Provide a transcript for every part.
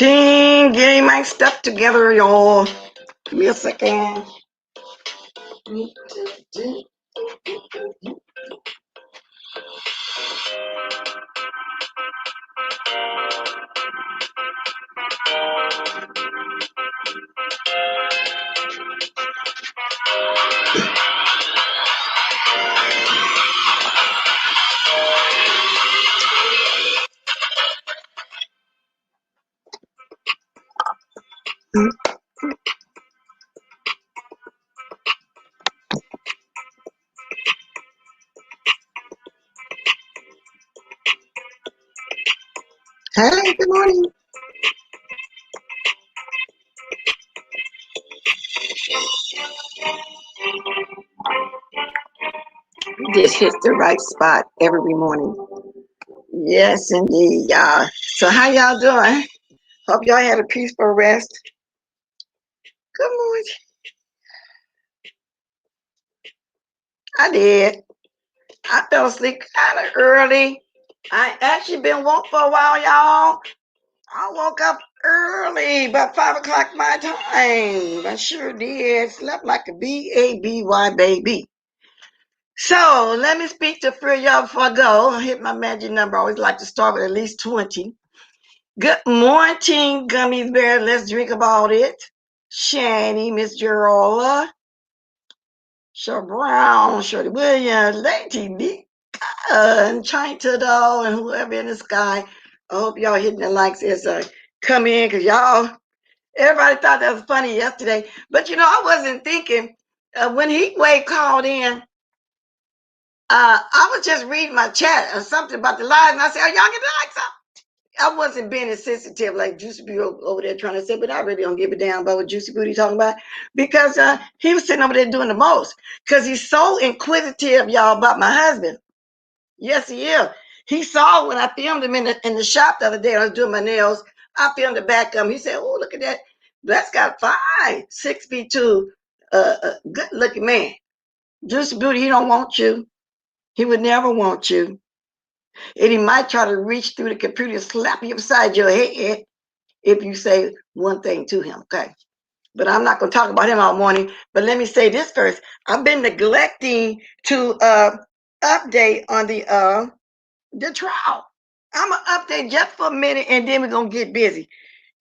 Morning, getting my stuff together, y'all. Give me a second. Hey, good morning. This hits the right spot every morning. Yes, indeed, y'all. So how y'all doing? Hope y'all had a peaceful rest. Good morning. I did. I fell asleep kind of early. I actually been woke for a while, y'all. I woke up early, about 5 o'clock my time. I sure did. Slept like a baby, baby. So let me speak to three of y'all before I go. I hit my magic number. I always like to start with at least 20. Good morning, gummy bear. Let's drink about it. Shani, Miss Gerald, Sher Brown, Shirley Williams, Lady Nika, and China Doll, and whoever in the sky. I hope y'all hitting the likes as I come in, because y'all, everybody thought that was funny yesterday. But I wasn't thinking. When Heatwave called in, I was just reading my chat or something about the lives, and I said, "Oh, y'all get the likes up." I wasn't being as sensitive like Juicy Booty over there trying to say, but I really don't give a damn about what Juicy Booty talking about, because he was sitting over there doing the most, because he's so inquisitive, y'all, about my husband. Yes, he is. He saw when I filmed him in the shop the other day. I was doing my nails. I filmed the back of him. He said, "Oh, look at that. That's got 5'6" good looking man. Juicy Booty, he don't want you. He would never want you. And he might try to reach through the computer and slap you upside your head if you say one thing to him, okay? But I'm not going to talk about him all morning. But let me say this first. I've been neglecting to update on the trial. I'm going to update just for a minute, and then we're going to get busy.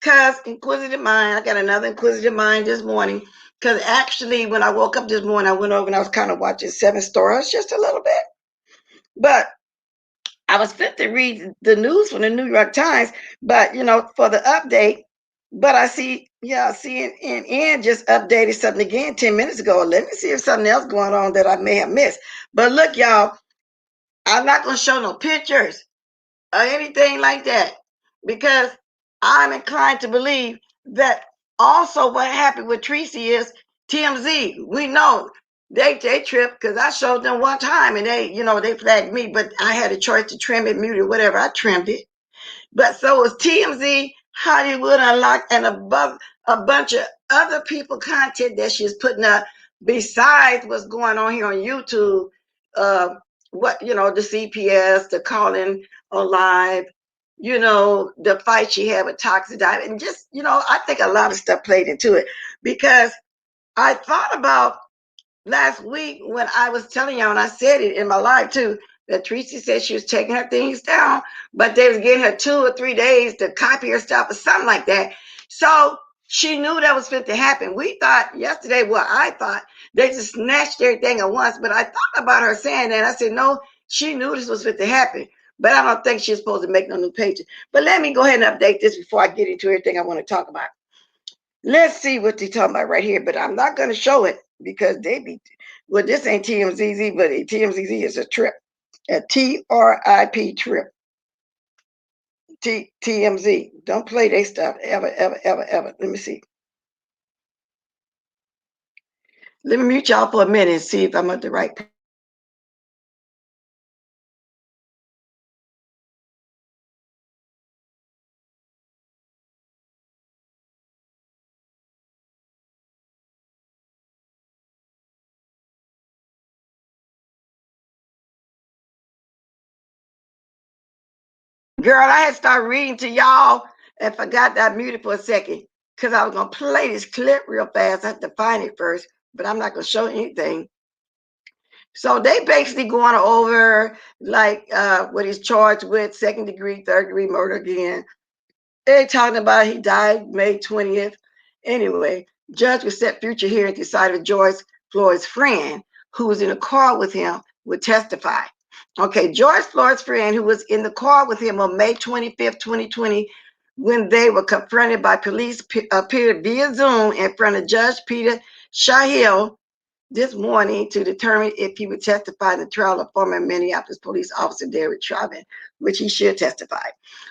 Because inquisitive mind, I got another inquisitive mind this morning. Because actually, when I woke up this morning, I went over and I was kind of watching 7 Stars just a little bit. But I was fit to read the news from the New York Times, but for the update. But I see, CNN just updated something again 10 minutes ago. Let me see if something else going on that I may have missed. But look, y'all, I'm not gonna show no pictures or anything like that, because I'm inclined to believe that also what happened with Treecey is TMZ. We know they tripped, because I showed them one time and they flagged me, but I had a choice to trim it, mute it, whatever. I trimmed it. But so was TMZ, Hollywood Unlocked, and above a bunch of other people content that she's putting up besides what's going on here on YouTube. Uh, the CPS, the calling on live, the fight she had with Toxic Dive, and just, I think a lot of stuff played into it, because I thought about last week when I was telling y'all, and I said it in my live too, that Treecey said she was taking her things down, but they was getting her 2 or 3 days to copy her stuff or something like that. So she knew that was fit to happen. We thought yesterday, well, I thought they just snatched everything at once, but I thought about her saying that. I said, no, she knew this was fit to happen, but I don't think she's supposed to make no new pages. But let me go ahead and update this before I get into everything I want to talk about. Let's see what they're talking about right here, but I'm not going to show it because well, this ain't TMZZ, but TMZZ is a trip, a TRIP trip. TMZ. Don't play their stuff ever, ever, ever, ever. Let me see. Let me mute y'all for a minute and see if I'm at the right page. Girl, I had to start reading to y'all and forgot that I muted for a second because I was going to play this clip real fast. I have to find it first, but I'm not going to show anything. So they basically going over like what he's charged with, 2nd degree, 3rd degree murder again. They talking about he died May 20th. Anyway, judge will set future hearing to decide if George Floyd's friend, who was in a car with him, would testify. Okay, George Floyd's friend, who was in the car with him on May 25th, 2020, when they were confronted by police, appeared via Zoom in front of Judge Peter Shahill this morning to determine if he would testify in the trial of former Minneapolis police officer Derek Chauvin, which he should testify.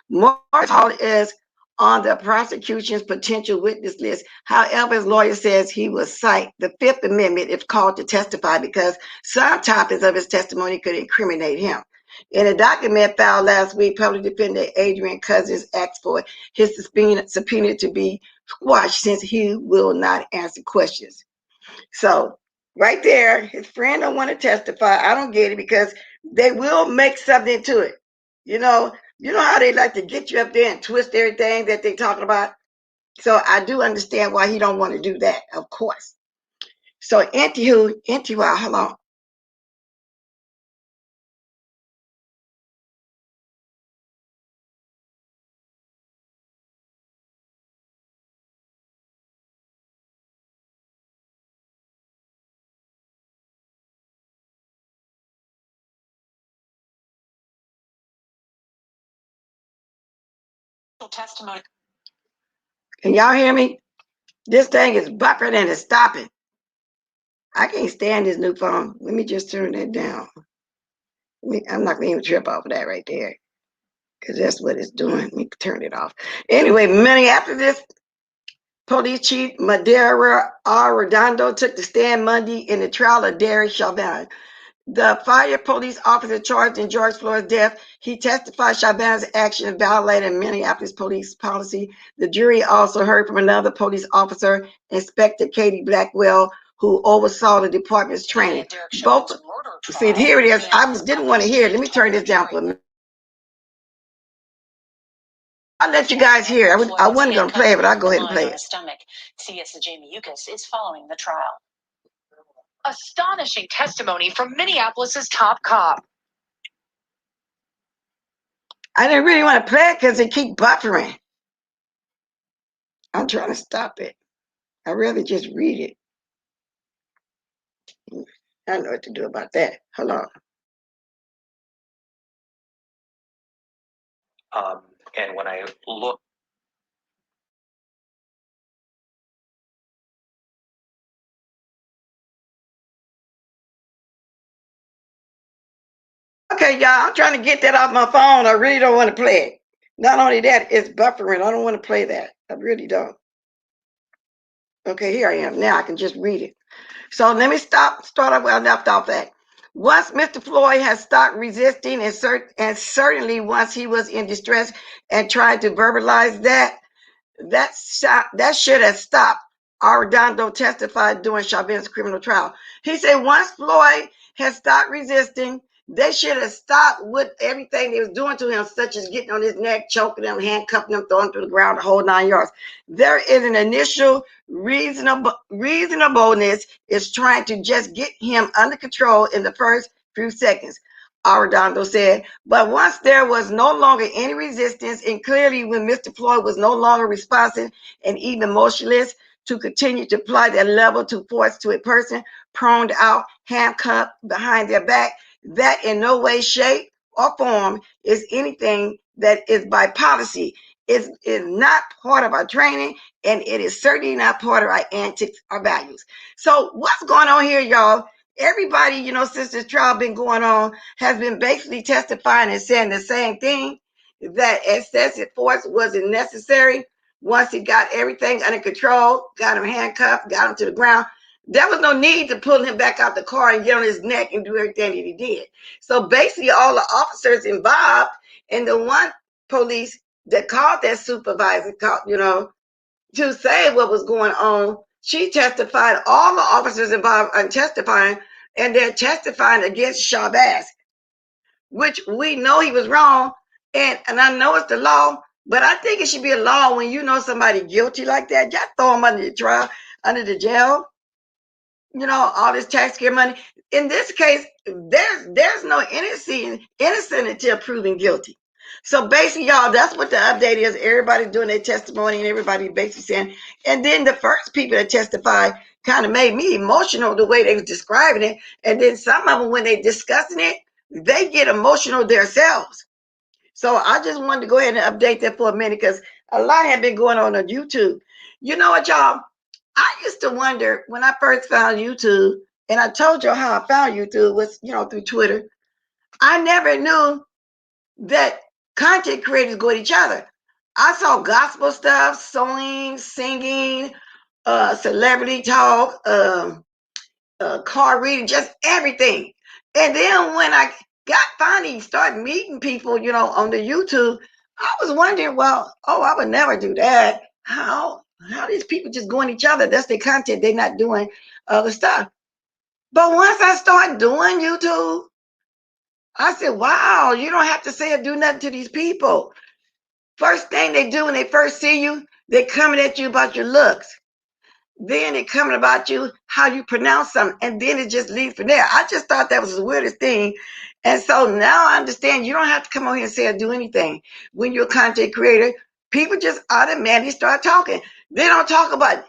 Morris Hall is on the prosecution's potential witness list. However, his lawyer says he will cite the Fifth Amendment if called to testify because some topics of his testimony could incriminate him. In a document filed last week, public defender Adrian Cousins asked for his subpoena to be quashed since he will not answer questions. So right there, his friend don't want to testify. I don't get it because they will make something to it. You know how they like to get you up there and twist everything that they're talking about. So I do understand why he don't want to do that, of course. So anywho, hold on. Testimony. Can y'all hear me? This thing is buffering and it's stopping. I can't stand this new phone. Let me just turn that down. I'm not going to even trip off of that right there because that's what it's doing. Let me turn it off. Anyway, Minneapolis Police Chief Madera Arredondo took the stand Monday in the trial of Derek Chauvin, the fire police officer charged in George Floyd's death. He testified Chauvin's action violated Minneapolis police policy. The jury also heard from another police officer, Inspector Katie Blackwell, who oversaw the department's training. Both, see, here it is. I didn't want to hear it. Let me turn this down for a minute. I'll let you guys hear. I wasn't going to play it, but I'll go ahead and play it. CS's Jamie Yukas is following the trial. Astonishing testimony from Minneapolis's top cop. I didn't really want to play it because they keep buffering. I'm trying to stop it. I'd rather just read it. I don't know what to do about that. Hold on. And when I look. Okay, y'all, I'm trying to get that off my phone. I really don't want to play it. Not only that, it's buffering. I don't want to play that. I really don't. Okay, here I am. Now I can just read it. So let me start off where I left off at. Once Mr. Floyd has stopped resisting and certainly once he was in distress and tried to verbalize that should have stopped. Arredondo testified during Chauvin's criminal trial. He said once Floyd had stopped resisting, they should have stopped with everything they was doing to him, such as getting on his neck, choking him, handcuffing him, throwing him to the ground, the whole 9 yards. There is an initial reasonableness is trying to just get him under control in the first few seconds. Arredondo said, but once there was no longer any resistance, and clearly when Mr. Floyd was no longer responsive and even motionless to continue to apply that level to force to a person proned out, handcuffed behind their back, that in no way, shape, or form is anything that is by policy. It is not part of our training, and it is certainly not part of our antics or values. So what's going on here, y'all? Everybody, since this trial been going on, has been basically testifying and saying the same thing, that excessive force wasn't necessary. Once he got everything under control, got him handcuffed, got him to the ground, there was no need to pull him back out the car and get on his neck and do everything that he did. So basically all the officers involved and the one police that called that supervisor, to say what was going on, she testified, all the officers involved are testifying, and they're testifying against Chauvin, which we know he was wrong. And I know it's the law, But I think it should be a law when you know somebody guilty like that, just throw them under the trial, under the jail. You know, all this taxpayer money. In this case, there's no innocent until proven guilty. So basically, y'all, that's what the update is. Everybody's doing their testimony and everybody basically saying. And then the first people that testified kind of made me emotional the way they was describing it. And then some of them, when they discussing it, they get emotional themselves. So I just wanted to go ahead and update that for a minute because a lot had been going on YouTube. You know what, y'all? I used to wonder when I first found YouTube, and I told you how I found YouTube was, through Twitter. I never knew that content creators go at each other. I saw gospel stuff, sewing, singing, celebrity talk, card reading, just everything. And then when I got finally started meeting people, on the YouTube, I was wondering, well, I would never do that. How these people just going each other? That's their content. They're not doing other stuff. But once I started doing YouTube, I said, wow, you don't have to say or do nothing to these people. First thing they do when they first see you, they're coming at you about your looks. Then it coming about you, how you pronounce something, and then it just leads from there. I just thought that was the weirdest thing. And so now I understand you don't have to come on here and say or do anything. When you're a content creator, people just automatically start talking. They don't talk about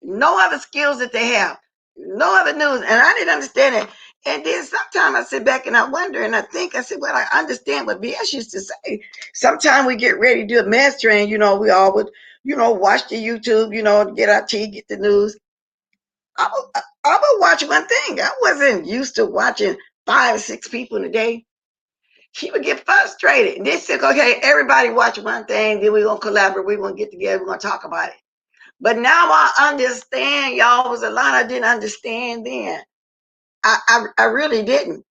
no other skills that they have, no other news. And I didn't understand it. And then sometimes I sit back and I wonder and I think, I said, well, I understand what BS used to say. Sometimes we get ready to do a mass train, we all would watch the YouTube, get our tea, get the news. I would watch one thing. I wasn't used to watching 5 or 6 people in a day. She would get frustrated. And they said, okay, everybody watch one thing, then we're going to collaborate, we're going to get together, we're going to talk about it. But now I understand, y'all, was a lot I didn't understand then. I really didn't.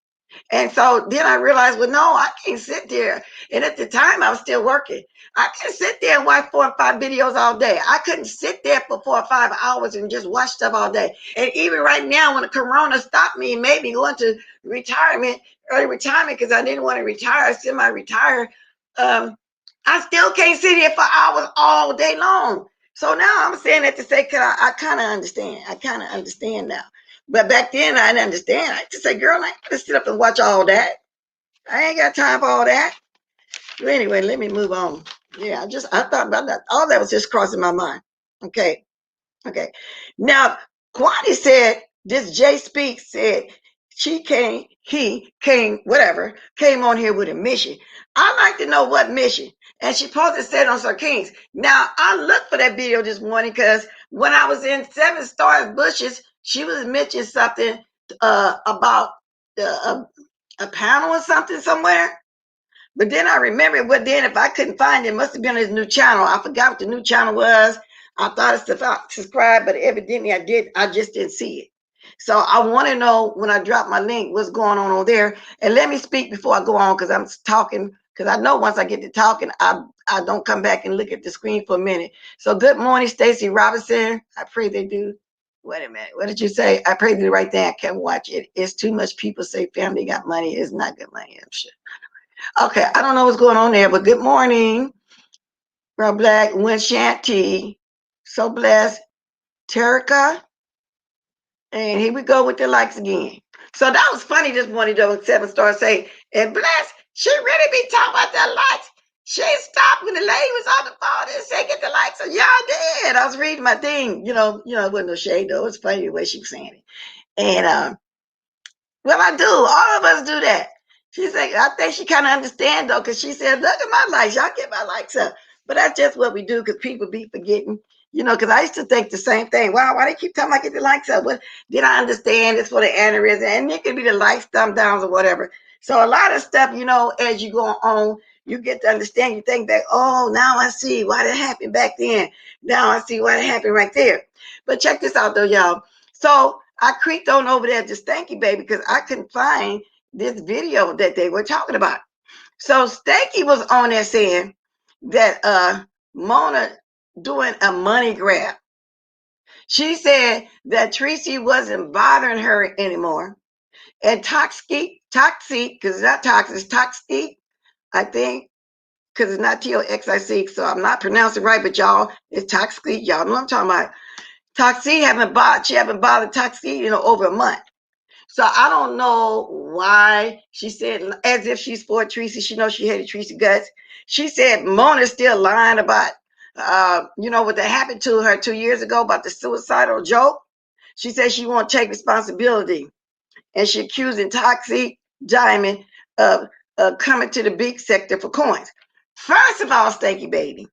And so then I realized, well, no, I can't sit there. And at the time, I was still working. I can't sit there and watch 4 or 5 videos all day. I couldn't sit there for 4 or 5 hours and just watch stuff all day. And even right now, when the corona stopped me and made me go into early retirement, because I didn't want to retire, semi-retire, I still can't sit here for hours all day long. So now I'm saying that to say, cause I kind of understand. I kind of understand now. But back then I didn't understand. I just say, girl, I ain't gonna sit up and watch all that. I ain't got time for all that. But anyway, let me move on. Yeah, I thought about that. All that was just crossing my mind. Okay. Okay. Now, Kwani said, this Jay Speaks said he came, whatever, came on here with a mission. I'd like to know what mission. And she posted said on Sir Kings. Now, I looked for that video this morning because when I was in Seven Stars Bushes, she was mentioning something about a panel or something somewhere. But then I remembered, well, then if I couldn't find it, it must have been his new channel. I forgot what the new channel was. I thought it's subscribed, but evidently I did. I just didn't see it. So I want to know when I drop my link, what's going on over there. And let me speak before I go on because I'm talking. Because I know once I get to talking, I don't come back and look at the screen for a minute. So good morning, Stacey Robinson. I pray they do. Wait a minute. What did you say? I pray they do the right thing. I can't watch it. It's too much people say family got money. It's not good money. I'm sure. Okay, I don't know what's going on there, but good morning, Bro Black, Winshanti, so blessed, Terica, and here we go with the likes again. So that was funny this morning, though, 7 Star say, and bless, she really be talking about the likes. She stopped when the lady was on the phone and said, get the likes. So y'all did. I was reading my thing, it wasn't no shade, though. It was funny the way she was saying it. And, well, I do. All of us do that. She said, I think she kind of understand though, because she said, look at my likes. Y'all get my likes up. But that's just what we do because people be forgetting, because I used to think the same thing. Wow, why they keep telling me I get the likes up? Well, did I understand it's for the aneurysm? And it could be the likes, thumb downs, or whatever. So a lot of stuff, as you go on, you get to understand. You think back, oh, now I see why that happened back then. Now I see why that happened right there. But check this out though, y'all. So I creeped on over there to Stanky Baby because I couldn't find this video that they were talking about. So Stanky was on there saying that Mona doing a money grab. She said that Treecey wasn't bothering her anymore. And Toxic, because it's not toxic, it's Toxic, I think. because it's not Toxic, so I'm not pronouncing right, but y'all, it's Toxic. Y'all know what I'm talking about. Toxic she haven't bothered Toxic, over a month. So I don't know why she said, as if she's for Treecey. She knows she hated Treecey guts. She said Mona's still lying about, what that happened to her 2 years ago about the suicidal joke. She said she won't take responsibility, and she accusing Toxic Diamond of coming to the big sector for coins. First of all, Stanky Baby,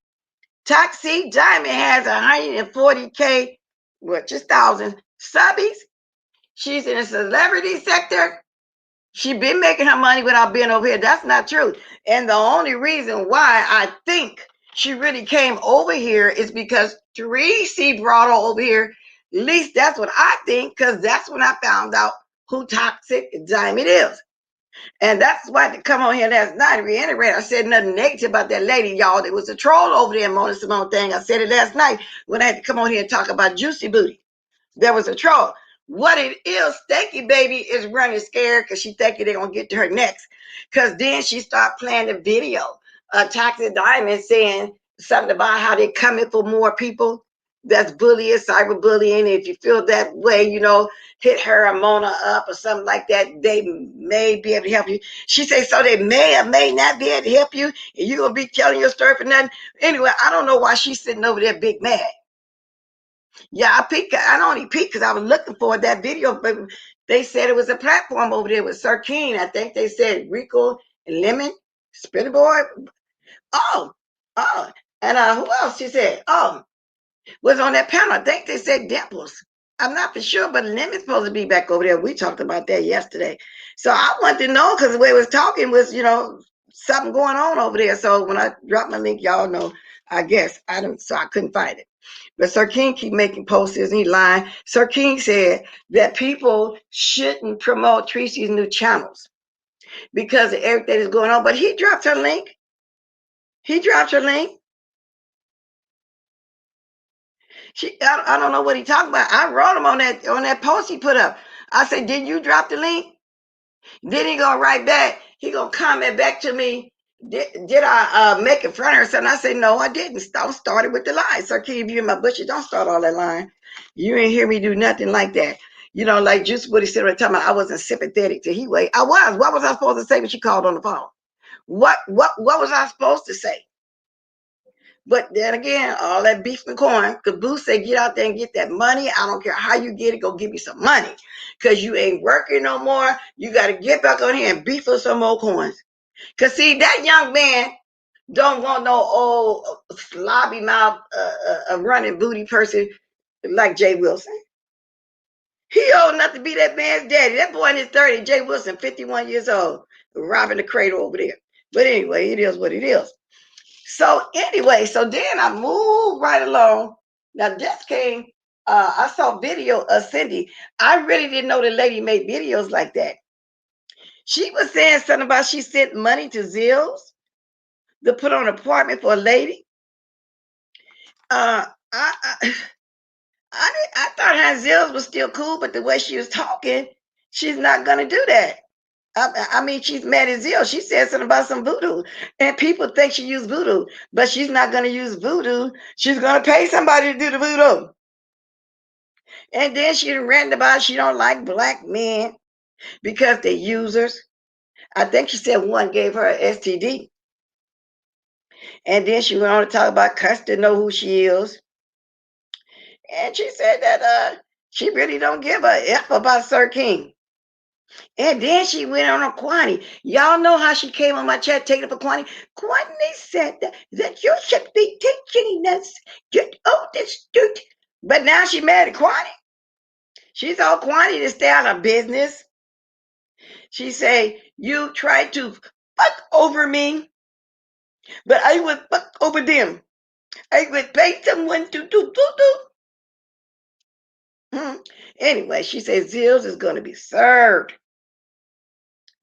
Toxic Diamond has 140K, just thousand subbies. She's in the celebrity sector. She been making her money without being over here. That's not true. And the only reason why I think she really came over here is because Treecey brought her over here. At least that's what I think, because that's when I found out who Toxic Diamond is. And that's why to come on here last night and reiterate, I said nothing negative about that lady, y'all. There was a troll over there, Mona Simone thing. I said it last night when I had to come on here and talk about Juicy Booty. There was a troll. What it is, Stanky Baby is running scared because she thinking they're going to get to her next. Because then she start playing the video of Toxic Diamond saying something about how they're coming for more people. That's bullying, cyberbullying. If you feel that way, hit her or Mona up or something like that. They may be able to help you. She said, so they may or may not be able to help you. And you're going to be telling your story for nothing. Anyway, I don't know why she's sitting over there big mad. Yeah, I peeked. I only peeked because I was looking for that video, but they said it was a platform over there with Sir King. I think they said Rico and Lemon, Spinner Boy. Oh, and who else? She said, was on that panel. I think they said Dimples. I'm not for sure, but Lemon's supposed to be back over there. We talked about that yesterday. So I wanted to know because the way it was talking was, something going on over there. So when I dropped my link, y'all know, I guess I couldn't find it. But Sir King keep making posters and he lying. Sir King said that people shouldn't promote Treecey's new channels because of everything that's going on. But he dropped her link. I don't know what he talking about. I wrote him on that post he put up. I said, did you drop the link? Then he gonna write back. He gonna comment back to me. Did I make it fun or something? I said, no, I didn't. Don't start it with the lie. Sir, keep you in my bushes. Don't start all that lying. You ain't hear me do nothing like that. Like Juice Woody said at the time, I wasn't sympathetic to Heatwave. I was. What was I supposed to say when she called on the phone? What was I supposed to say? But then again, all that beef and corn, Caboose said, get out there and get that money. I don't care how you get it, go give me some money. Because you ain't working no more. You got to get back on here and beef for some more coins. Because see, that young man don't want no old slobby mouth, running booty person like Jay Wilson. He old enough to be that man's daddy. That boy in his 30s, Jay Wilson, 51 years old, robbing the cradle over there. But anyway, it is what it is. So anyway, then I moved right along. Now this came, I saw video of Cindy. I really didn't know the lady made videos like that. She was saying something about she sent money to Zills to put on an apartment for a lady. I thought her Zills was still cool, but the way she was talking, she's not gonna do that. I mean, she's mad as hell. She said something about some voodoo, and people think she used voodoo, but she's not going to use voodoo. She's going to pay somebody to do the voodoo. And then she ranted about she don't like black men because they're users. I think she said one gave her an STD. And then she went on to talk about cuss to know who she is. And she said that she really don't give a F about Sir King. And then she went on a Kwani. Y'all know how she came on my chat taking up for Kwani. Kwani said that you should be teaching us. Get out this dude. But now she mad at Kwani. She told Kwani to stay out of business. She say, you tried to fuck over me, but I would fuck over them. I would pay someone to do. Anyway, she says Zills is going to be served.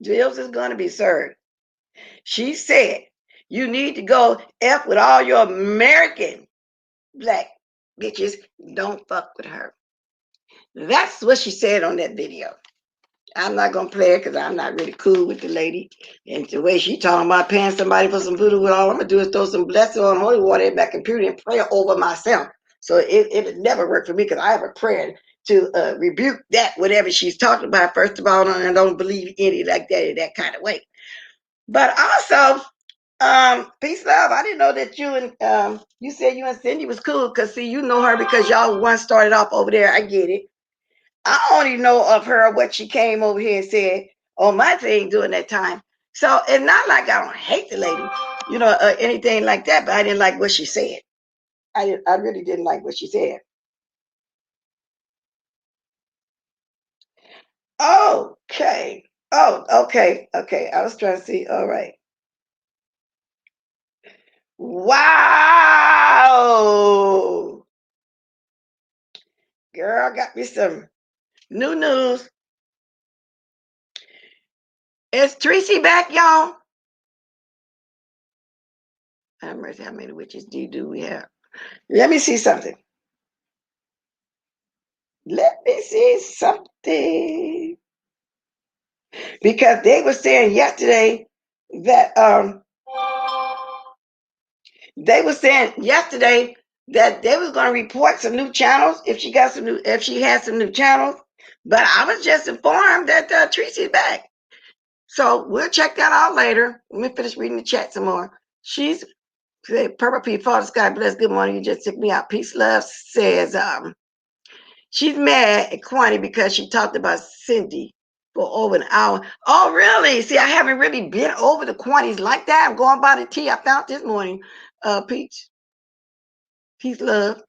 Zills is going to be served. She said, you need to go F with all your American black bitches. Don't fuck with her. That's what she said on that video. I'm not gonna play it because I'm not really cool with the lady. And the way she talking about paying somebody for some voodoo, all I'm gonna do is throw some blessing on holy water in my computer and pray over myself. So it never worked for me because I have a prayer to rebuke that whatever she's talking about. First of all, and I don't believe any like that in that kind of way. But also, peace, love. I didn't know that you and you said you and Cindy was cool because see, you know her because y'all once started off over there. I get it. I only know of her what she came over here and said on my thing during that time. So it's not like I don't hate the lady, anything like that. But I didn't like what she said. I really didn't like what she said. Okay. Oh, okay. Okay. I was trying to see. All right. Wow. Girl, got me some new news. Is Treecey back, y'all? How many witches do we have? Let me see something. Let me see something. Because they were saying yesterday that they were saying yesterday that they was going to report some new channels if she had some new channels. But I was just informed that Treecey's back. So we'll check that out later. Let me finish reading the chat some more. She's Purple P, Father Sky, bless, good morning. You just took me out. Peace, love says she's mad at Quani because she talked about Cindy for over an hour. Oh, really? See, I haven't really been over the Quanties like that. I'm going by the tea I found this morning. Peach, peace, love.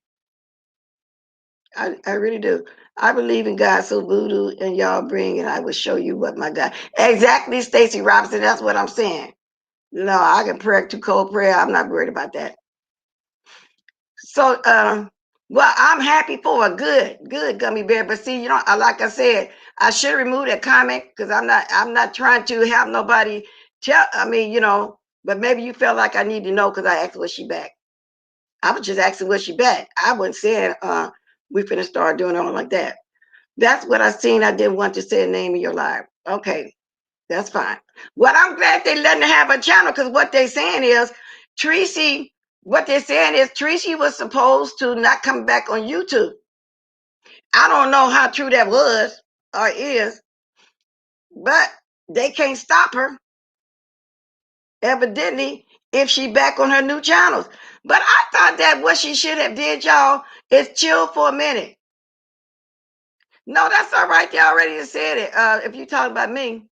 I really do. I believe in God, so voodoo and y'all bring, and I will show you what my God. Exactly, Stacey Robinson. That's what I'm saying. No, I can pray to cold prayer. I'm not worried about that. So, well, I'm happy for a good gummy bear. But see, like I said, I should remove that comment because I'm not trying to have nobody tell. I mean, but maybe you felt like I need to know because I asked was she back. I was just asking was she back. I wasn't saying we finna start doing it all like that. That's what I seen. I didn't want to say the name of your live. Okay, that's fine. Well, I'm glad they letting her have a channel because what they saying is Treecey. What they're saying is Treecey was supposed to not come back on YouTube. I don't know how true that was or is, but they can't stop her, evidently, if she back on her new channels. But I thought that what she should have did, y'all, is chill for a minute. No, that's all right. They already said it. If you talk about me,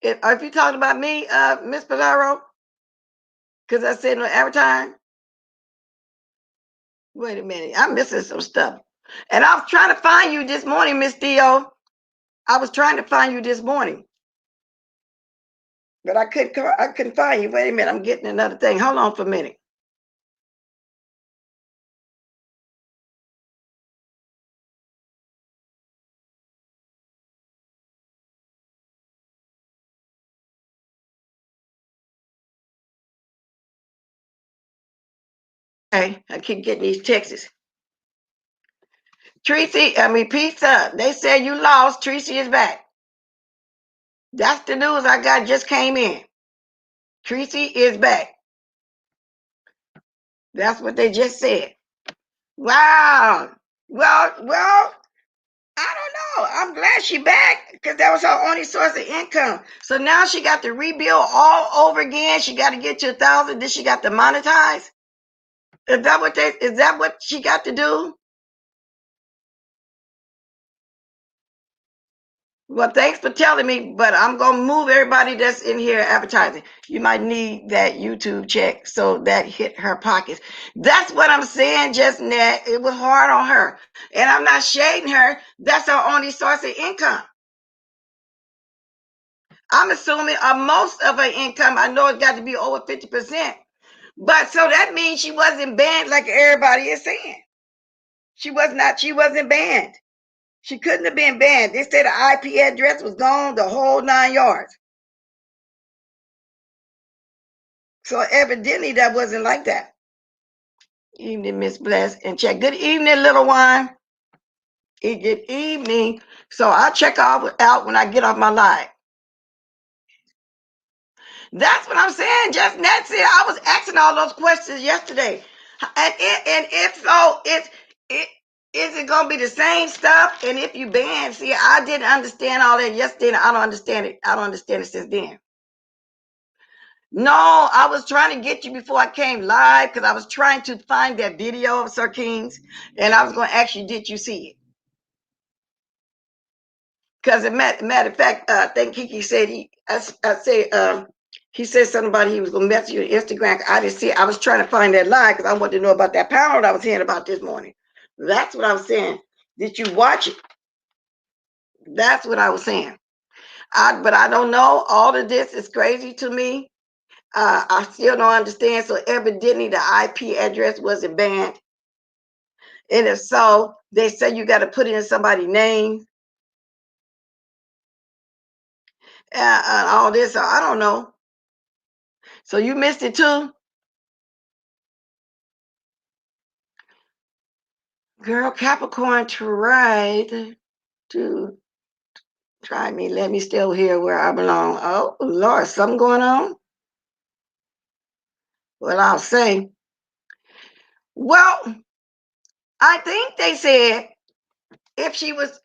if you talking about me, Miss Pizarro, because I said no advertising. Wait a minute, I'm missing some stuff. And I was trying to find you this morning, Miss Dio. I was trying to find you this morning, but I couldn't find you. Wait a minute, I'm getting another thing. Hold on for a minute. Okay, I keep getting these texts. Pizza. They said you lost. Treecey is back. That's the news I got just came in. Treecey is back. That's what they just said. Wow. Well, I don't know. I'm glad she back because that was her only source of income. So now she got to rebuild all over again. She got to get to 1,000. Then she got to monetize. Is that what she got to do? Well, thanks for telling me, but I'm gonna move everybody that's in here advertising. You might need that YouTube check so that hit her pockets. That's what I'm saying, just Nat. It was hard on her. And I'm not shading her. That's her only source of income. I'm assuming most of her income, I know it got to be over 50%. But so that means she wasn't banned like everybody is saying. She wasn't banned. She couldn't have been banned. They said the IP address was gone, the whole 9 yards. So evidently that wasn't like that. Evening, Miss Bless and check. Good evening, little one. Good evening. So I'll check out when I get off my live. That's what I'm saying. Just that's it. I was asking all those questions yesterday, and if so, is it gonna be the same stuff? And if you ban, see, I didn't understand all that yesterday, and I don't understand it. I don't understand it since then. No, I was trying to get you before I came live because I was trying to find that video of Sir Kings, and I was going to ask you, did you see it? Because matter of fact, I think Kiki said he said something about he was going to message you on Instagram. I didn't see it. I was trying to find that live because I wanted to know about that panel that I was hearing about this morning. That's what I was saying. Did you watch it? That's what I was saying. But I don't know. All of this is crazy to me. I still don't understand. So evidently the IP address wasn't banned. And if so, they say you got to put in somebody's name and all this. So I don't know. So you missed it too? Girl, Capricorn tried to try me. Let me still here where I belong. Oh, Lord, something going on? Well, I'll say. Well, I think they said if she was,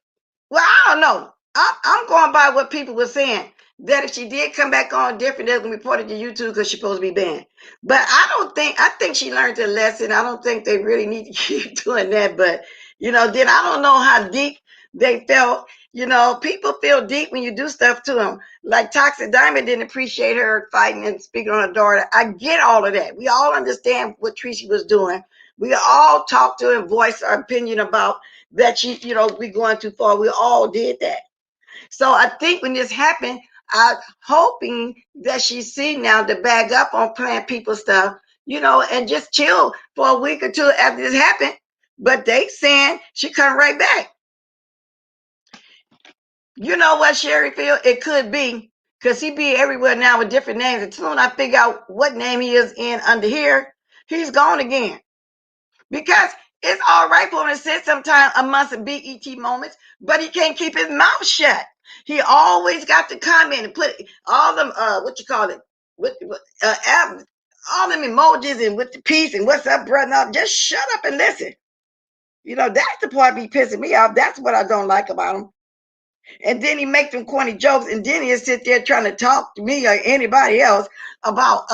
well, I don't know. I'm going by what people were saying. That if she did come back on different, they're going to report it to YouTube because she's supposed to be banned. But I think she learned a lesson. I don't think they really need to keep doing that. But, then I don't know how deep they felt. People feel deep when you do stuff to them. Like Toxic Diamond didn't appreciate her fighting and speaking on her daughter. I get all of that. We all understand what Treecey was doing. We all talked to her and voiced our opinion about that we going too far. We all did that. So I think when this happened, I'm hoping that she see now to bag up on playing people stuff, and just chill for a week or two after this happened. But they saying she come right back. You know what, Sherry feel? It could be because he be everywhere now with different names. As soon as I figure out what name he is in under here, he's gone again. Because it's all right for him to sit sometimes amongst the BET moments, but he can't keep his mouth shut. He always got to comment and put all them what you call it with all them emojis and with the peace and what's up, brother. Just shut up and listen. That's the part be pissing me off. That's what I don't like about him. And then he make them corny jokes, and then he'll sit there trying to talk to me or anybody else about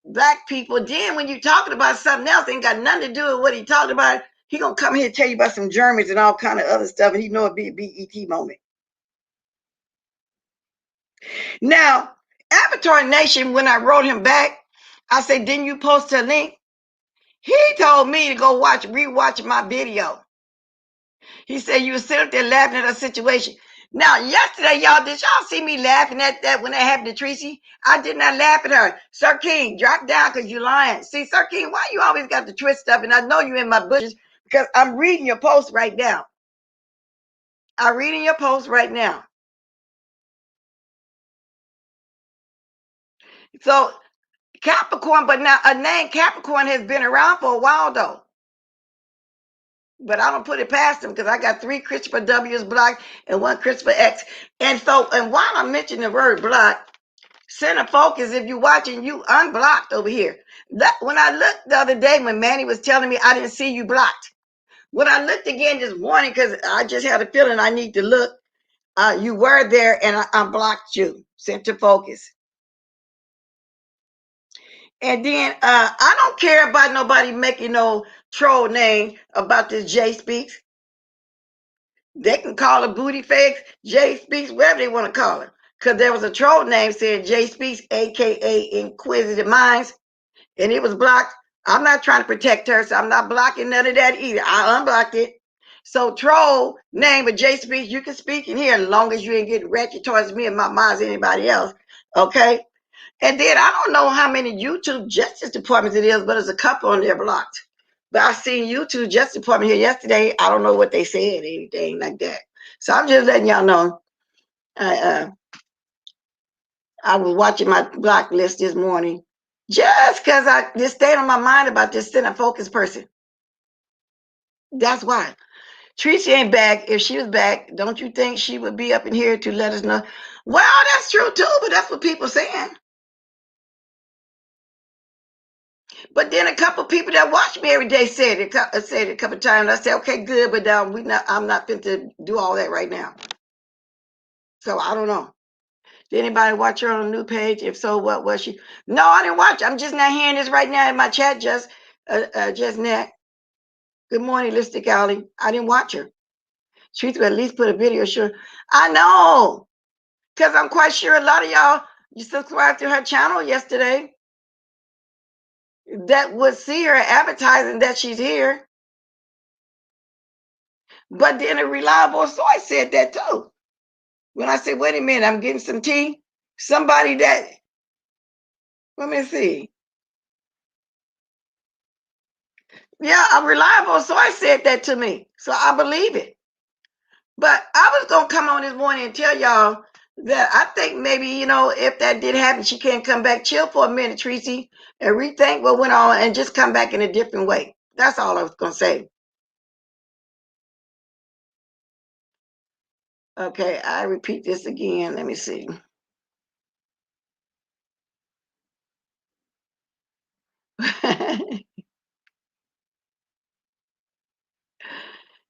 black people. Then when you're talking about something else, ain't got nothing to do with what he talked about, he gonna come here and tell you about some Germans and all kind of other stuff, and he know it be a BET moment. Now, Avatar Nation, when I wrote him back, I said, didn't you post a link? He told me to go rewatch my video. He said you were sitting up there laughing at a situation. Now, yesterday, y'all, did y'all see me laughing at that when that happened to Treecey? I did not laugh at her. Sir King, drop down because you're lying. See, Sir King, why you always got the twist stuff? And I know you in my bushes because I'm reading your post right now. I'm reading your post right now. So, Capricorn, but now a name Capricorn has been around for a while, though. But I don't put it past them because I got 3 Christopher W's blocked and 1 Christopher X. And while I mention the word block, center focus, if you're watching, you unblocked over here. When I looked the other day when Manny was telling me I didn't see you blocked. When I looked again this morning, because I just had a feeling I need to look, you were there and I unblocked you. Center focus. And then I don't care about nobody making no troll name about this Jay Speaks. They can call her Booty Fakes, Jay Speaks, whatever they want to call her. Because there was a troll name saying Jay Speaks, a.k.a. Inquisitive Minds, and it was blocked. I'm not trying to protect her, so I'm not blocking none of that either. I unblocked it. So troll name of Jay Speaks, you can speak in here as long as you ain't getting ratchet towards me and my mom's anybody else. Okay? And then I don't know how many YouTube Justice Departments it is, but there's a couple on there blocked. But I seen YouTube Justice Department here yesterday. I don't know what they said, anything like that. So I'm just letting y'all know. I was watching my block list this morning just because I just stayed on my mind about this center focus person. That's why. Treecey ain't back. If she was back, don't you think she would be up in here to let us know? Well, that's true too, but that's what people saying. But then a couple people that watch me every day said it a couple times. I said, okay, good, but I'm not fit to do all that right now. So I don't know. Did anybody watch her on a new page? If so, what was she? No, I didn't watch. I'm just not hearing this right now in my chat. Just net. Good morning, Lipstick Alley. I didn't watch her. She would at least put a video. Sure, I know, because I'm quite sure a lot of y'all you subscribed to her channel yesterday that would see her advertising that she's here. But then a reliable source said that too. When I said, wait a minute, I'm getting some tea. Somebody that, let me see. Yeah, a reliable source said that to me. So I believe it. But I was going to come on this morning and tell y'all that I think maybe, if that did happen, she can't come back, chill for a minute, Treecey, and rethink what went on and just come back in a different way. That's all I was going to say. Okay, I repeat this again. Let me see.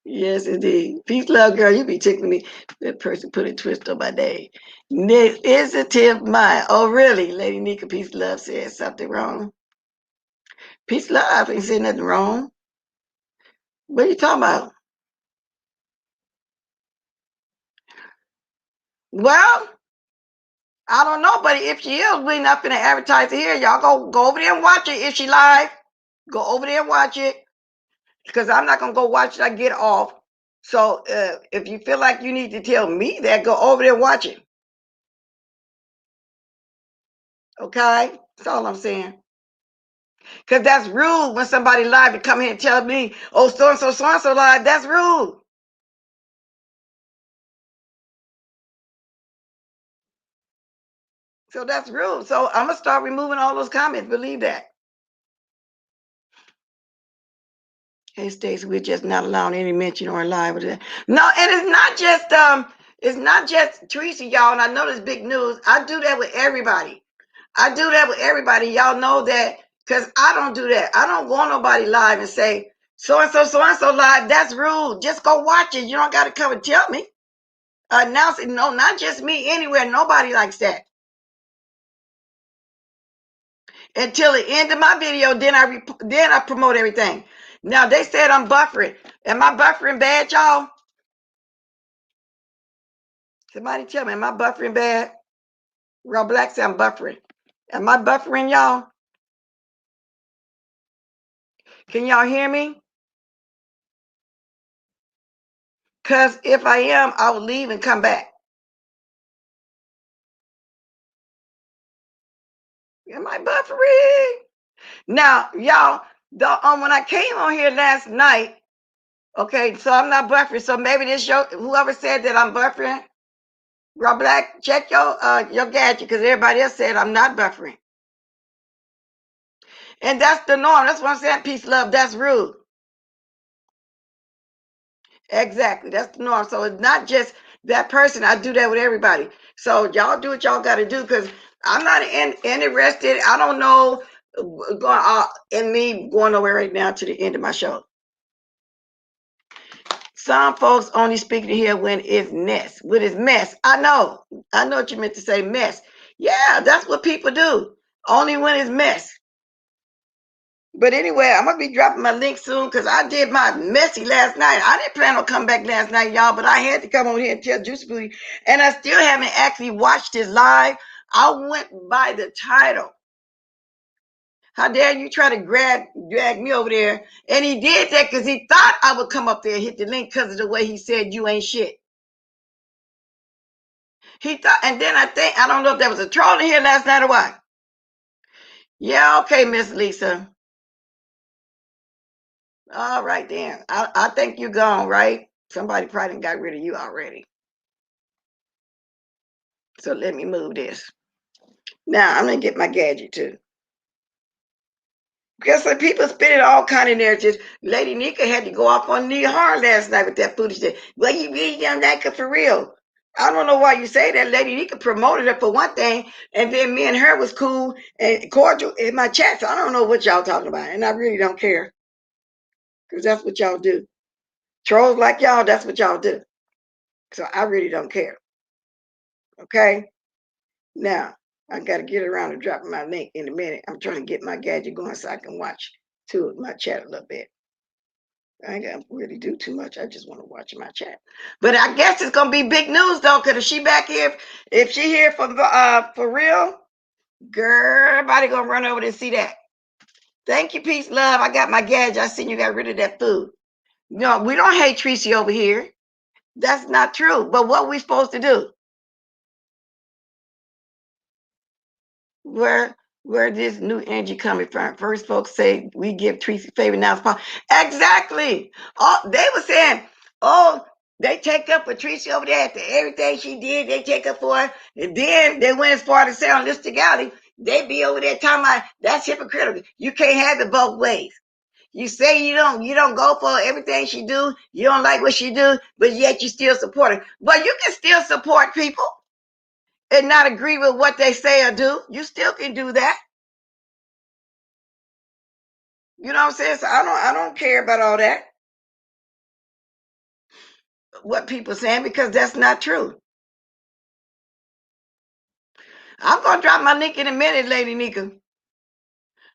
Yes, indeed. Peace, love, girl. You be tickling me. That person put a twist on my name. Initiative mind. Oh, really? Lady Nika, peace, love said something wrong. Peace, love ain't said nothing wrong. What are you talking about? Well, I don't know, but if she is, we're not gonna advertise it here. Y'all go over there and watch it. If she live, go over there and watch it. Because I'm not gonna go watch it. I get off. So if you feel like you need to tell me that, go over there and watch it. Okay, that's all I'm saying. Because that's rude when somebody live to come here and tell me, oh, so and so live. That's rude. So that's rude. So I'm gonna start removing all those comments. Believe that. Hey, Stacey, we're just not allowing any mention or live. No, and it's not just Treecey, y'all. And I know this big news. I do that with everybody. I do that with everybody. Y'all know that because I don't do that. I don't want nobody live and say so and so live. That's rude. Just go watch it. You don't got to come and tell me. Announce it. No, not just me. Anywhere. Nobody likes that. Until the end of my video, then I promote everything. Now they said I'm buffering. Am I buffering bad, y'all? Somebody tell me, am I buffering bad? Real Black said I'm buffering. Am I buffering, y'all? Can y'all hear me? Because if I am, I will leave and come back. Am I buffering? Now, y'all, when I came on here last night, okay, so I'm not buffering. So maybe whoever said that I'm buffering, Real Black, check your gadget because everybody else said I'm not buffering. And that's the norm. That's what I'm saying. Peace, love. That's rude. Exactly. That's the norm. So it's not just that person. I do that with everybody. So y'all do what y'all got to do because I'm not interested. I don't know in me going nowhere right now to the end of my show. Some folks only speak to here when it's mess. When it's mess. I know what you meant to say, mess. Yeah, that's what people do. Only when it's mess. But anyway, I'm gonna be dropping my link soon because I did my messy last night. I didn't plan on coming back last night, y'all, but I had to come on here and tell Juicy Booty. And I still haven't actually watched this live. I went by the title. How dare you try to drag me over there? And he did that because he thought I would come up there and hit the link because of the way he said you ain't shit. He thought, and then I don't know if there was a troll in here last night or what. Yeah, okay, Miss Lisa. All right, then. I think you're gone, right? Somebody probably got rid of you already. So let me move this. Now I'm gonna get my gadget too. Because some people spinning all kind of narratives. Lady Nika had to go off on Nia hard last night with that foolishness. Well, you really don't like her for real. I don't know why you say that. Lady Nika promoted her for one thing, and then me and her was cool and cordial in my chat. So I don't know what y'all talking about, and I really don't care because that's what y'all do. Trolls like y'all, that's what y'all do. So I really don't care. Okay. Now I got to get around to dropping my link in a minute. I'm trying to get my gadget going so I can watch to my chat a little bit. I ain't gonna really do too much. I just want to watch my chat. But I guess it's gonna be big news though, cause if she back here, if she here for real, girl, everybody gonna run over to see that. Thank you, peace, love. I got my gadget. I seen you got rid of that food. No, we don't hate Treecey over here. That's not true. But what we supposed to do? Where this new energy coming from? First, folks say we give Treecey favor, now it's possible. Exactly. Oh, they were saying, oh, they take up for Treecey over there after everything she did. They take up for her, and then they went as far to say on this legality, they be over there talking about that's hypocritical. You can't have it both ways. You say you don't go for everything she do. You don't like what she do, but yet you still support her. But you can still support people and not agree with what they say or do. You still can do that. You know what I'm saying? So I don't care about all that. What people saying, because that's not true. I'm gonna drop my link in a minute, Lady Nika.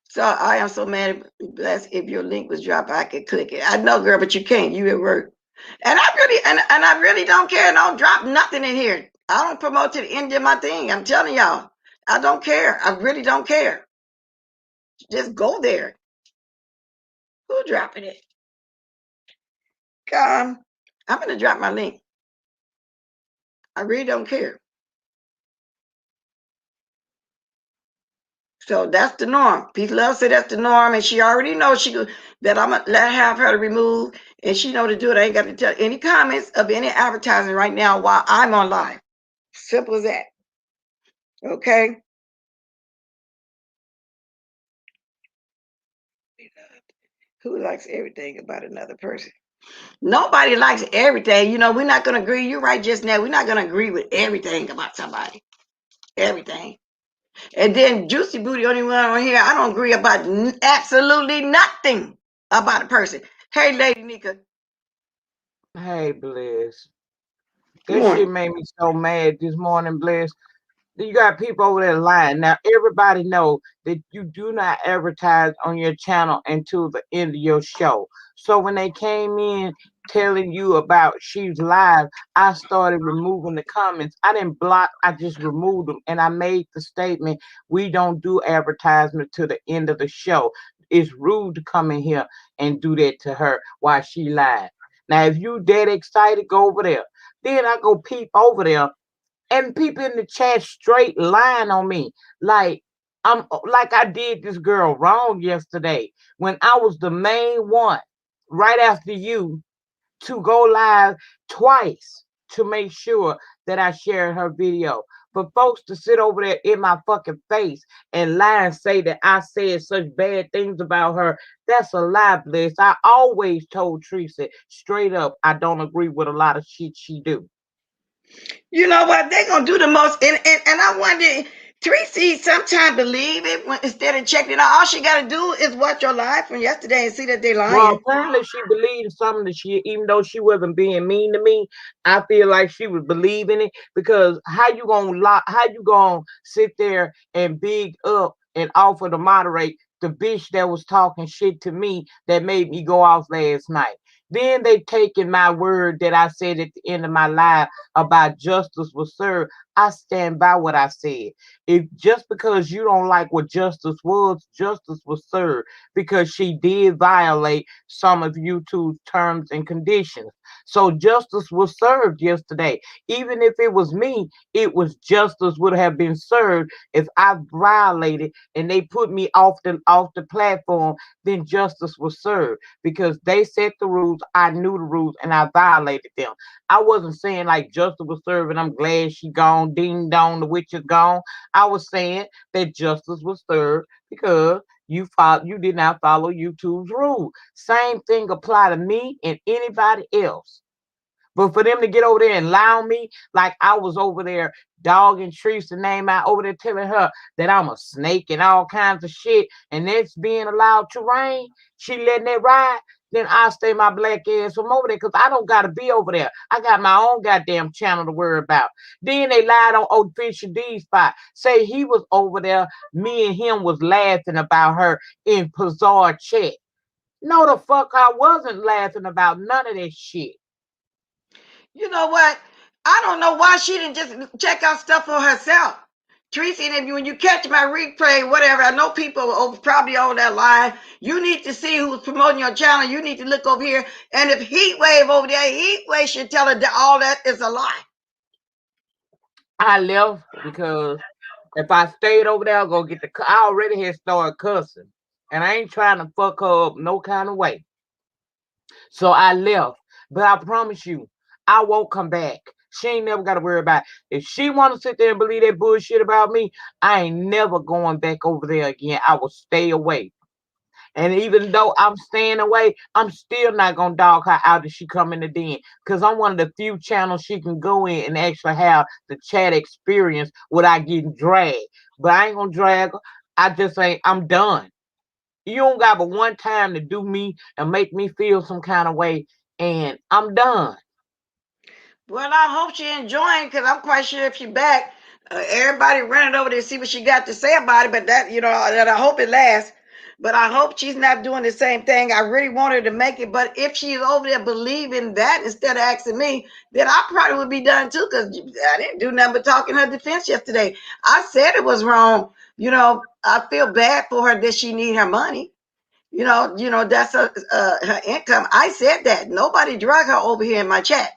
So I am so mad. If your link was dropped, I could click it. I know, girl, but you can't. You at work. And I really don't care. And I don't drop nothing in here. I don't promote to the end of my thing. I'm telling y'all. I don't care. I really don't care. Just go there. Who dropping it? I'm gonna drop my link. I really don't care. So that's the norm. Peace Love said that's the norm, and she already knows that I'm gonna have her to remove, and she know to do it. I ain't got to tell any comments of any advertising right now while I'm on live. Simple as that. Okay. Who likes everything about another person? Nobody likes everything. You know, we're not gonna agree. You're right just now. We're not gonna agree with everything about somebody. Everything. And then Juicy Booty, only one on here, I don't agree about absolutely nothing about a person. Hey, Lady Nika. Hey, Bliss. Good This shit morning. made me so mad this morning, Bliss. You got people over there lying. Now, everybody know that you do not advertise on your channel until the end of your show. So when they came in telling you about she's live, I started removing the comments. I didn't block, I just removed them. And I made the statement, we don't do advertisement to the end of the show. It's rude to come in here and do that to her while she live. Now, if you dead excited, go over there. Then I go peep over there and people in the chat straight lying on me. Like like I did this girl wrong yesterday when I was the main one right after you to go live twice to make sure that I shared her video. For folks to sit over there in my fucking face and lie and say that I said such bad things about her, that's a lie, Bliss. I always told Treecey straight up I don't agree with a lot of shit she do. You know what? They're gonna do the most, and I wonder. Treecey sometimes believe it instead of checking it out. All she got to do is watch your live from yesterday and see that they're Well, lying. apparently she believed some of the shit, even though she wasn't being mean to me. I feel like she was believing it because how you gonna sit there and big up and offer to moderate the bitch that was talking shit to me that made me go off last night. Then they taking my word that I said at the end of my live about justice was served. I stand by what I said. If just because you don't like what justice was served because she did violate some of YouTube's terms and conditions. So justice was served yesterday. Even if it was me, it was justice would have been served if I violated and they put me off the platform, then justice was served because they set the rules, I knew the rules, and I violated them. I wasn't saying like justice was served and I'm glad she gone on ding dong, the witch is gone. I was saying that justice was served because you did not follow YouTube's rule. Same thing apply to me and anybody else. But for them to get over there and lie on me, like I was over there dogging Treecey name out over there telling her that I'm a snake and all kinds of shit, and that's being allowed to reign, she letting it ride, then I'll stay my black ass from over there because I don't got to be over there. I got my own goddamn channel to worry about. Then they lied on Official D spot. Say he was over there, me and him was laughing about her in Pazar chat. No, the fuck I wasn't laughing about none of that shit. You know what? I don't know why she didn't just check out stuff for herself. Treecey, and when you catch my replay, whatever, I know people are probably on that line. You need to see who's promoting your channel. You need to look over here. And if Heat Wave over there, Heat Wave should tell her that all that is a lie. I left because if I stayed over there, I'll go get I already had started cussing. And I ain't trying to fuck her up no kind of way. So I left. But I promise you, I won't come back. She ain't never got to worry about it. If she want to sit there and believe that bullshit about me, I ain't never going back over there again. I will stay away. And even though I'm staying away, I'm still not gonna dog her out if she come in the den. Cause I'm one of the few channels she can go in and actually have the chat experience without getting dragged. But I ain't gonna drag her. I just ain't, I'm done. You don't got but one time to do me and make me feel some kind of way, and I'm done. Well, I hope she enjoying because I'm quite sure if she back, everybody running over there to see what she got to say about it. But that, that I hope it lasts. But I hope she's not doing the same thing. I really want her to make it. But if she's over there believing that instead of asking me, then I probably would be done too because I didn't do nothing but talk in her defense yesterday. I said it was wrong. I feel bad for her that she need her money. That's her income. I said that. Nobody drug her over here in my chat.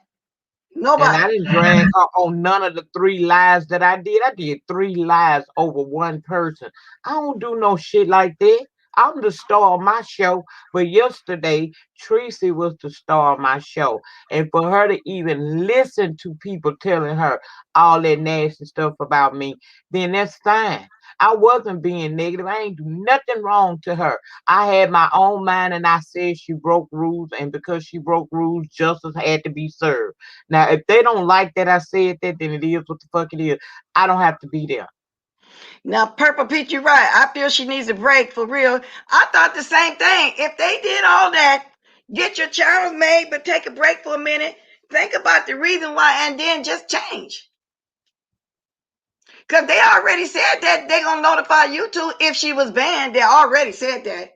And Nobody. I didn't drag her on none of the 3 lies that I did. I did 3 lies over one person. I don't do no shit like that. I'm the star of my show. But yesterday, Treecey was the star of my show. And for her to even listen to people telling her all that nasty stuff about me, then that's fine. I wasn't being negative. I ain't do nothing wrong to her. I had my own mind and I said she broke rules. And because she broke rules, justice had to be served. Now, if they don't like that I said that, then it is what the fuck it is. I don't have to be there. Now, Purple Peach, you're right. I feel she needs a break for real. I thought the same thing. If they did all that, get your channels made, but take a break for a minute. Think about the reason why, and then just change. Because they already said that they're going to notify YouTube if she was banned. They already said that.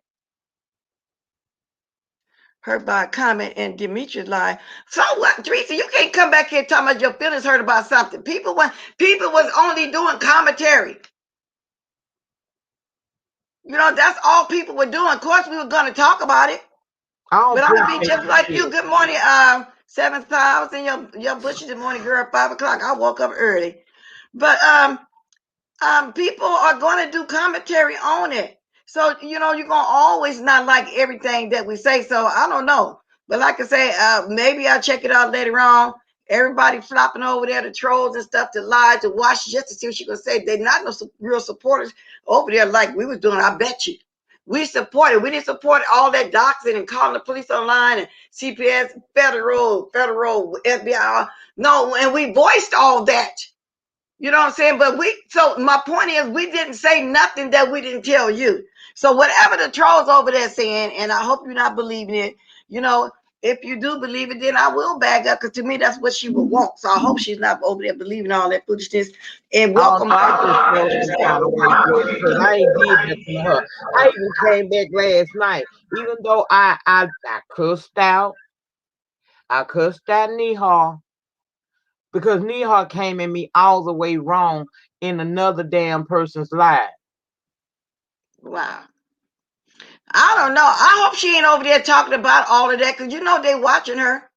Hurt by a comment in Demetrius' line. So what, Treecey? You can't come back here talking about your feelings hurt about something. People was only doing commentary. That's all people were doing. Of course, we were going to talk about it. But I'm gonna be just like you. Good morning, 7,000. Your bushy this morning, girl. 5 o'clock. I woke up early, but people are going to do commentary on it. So you're gonna always not like everything that we say. So I don't know, but like I say, maybe I'll check it out later on. Everybody flopping over there, the trolls and stuff, to lie, to watch just to see what she's gonna say. They're not no real supporters over there like we was doing. I bet you. We supported. We didn't support all that doxing and calling the police online and CPS, federal, FBI. No, and we voiced all that. You know what I'm saying? But so my point is, we didn't say nothing that we didn't tell you. So whatever the trolls over there saying, and I hope you're not believing it, if you do believe it, then I will bag up, because to me, that's what she would want. So I hope she's not over there believing all that foolishness. And welcome. I just felt some kind of way, Bless, because I ain't did nothing to her. I even came back last night, even though I cussed out. I cussed out Nihar because Nihar came at me all the way wrong in another damn person's life. Wow. I don't know. I hope she ain't over there talking about all of that, because they watching her.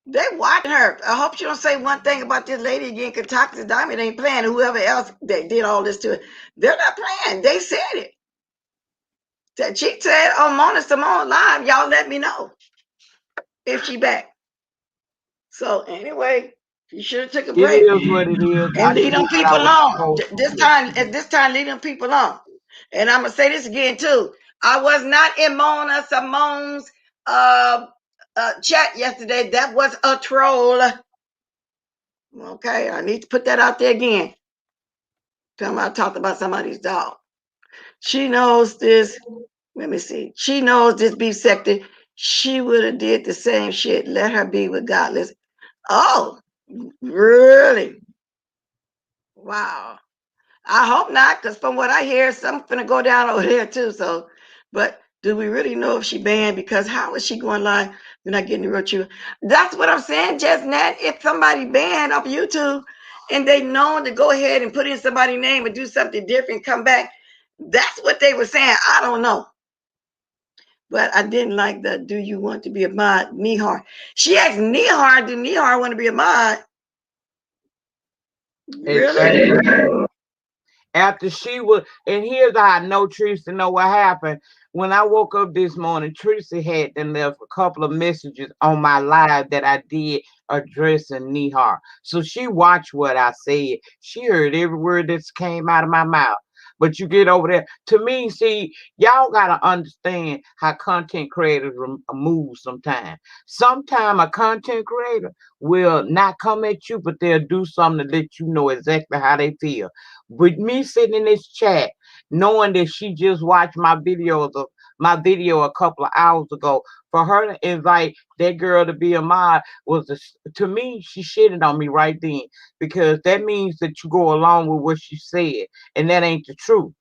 They watching her. I hope she don't say one thing about this lady again, because Toxic Diamond ain't playing. Whoever else that did all this to her, they're not playing. They said it. That she said on Mona Simone Live, y'all let me know if she back. So anyway, You should have took a It break is what it is. and I leave did them what I people was alone. supposed to This do. time, at this time, leave them people alone. And I'm gonna say this again too. I was not in Mona Simone's chat yesterday. That was a troll. Okay, I need to put that out there again. Tell me I talked about somebody's dog. She knows this. Let me see. She knows this beef sector. She would have did the same shit. Let her be with godless. Oh, really? Wow. I hope not, because from what I hear, something's gonna go down over there too. So, but do we really know if she banned? Because how is she going live? We're not getting the real truth. That's what I'm saying, just Nat. If somebody banned off YouTube and they known to go ahead and put in somebody's name and do something different, come back. That's what they were saying. I don't know. But I didn't like the do you want to be a mod, Nihar. She asked Nihar, do Nihar want to be a mod? Really? Exactly. After she was, and here's how I know Treecey know what happened. When I woke up this morning, Treecey had then left a couple of messages on my live that I did addressing Nihar. So she watched what I said. She heard every word that came out of my mouth. But you get over there. To me, see, y'all gotta understand how content creators move sometimes. Sometimes a content creator will not come at you, but they'll do something to let you know exactly how they feel. With me sitting in this chat, knowing that she just watched my video a couple of hours ago, for her to invite that girl to be a mod was to me, she shitted on me right then, because that means that you go along with what she said, and that ain't the truth.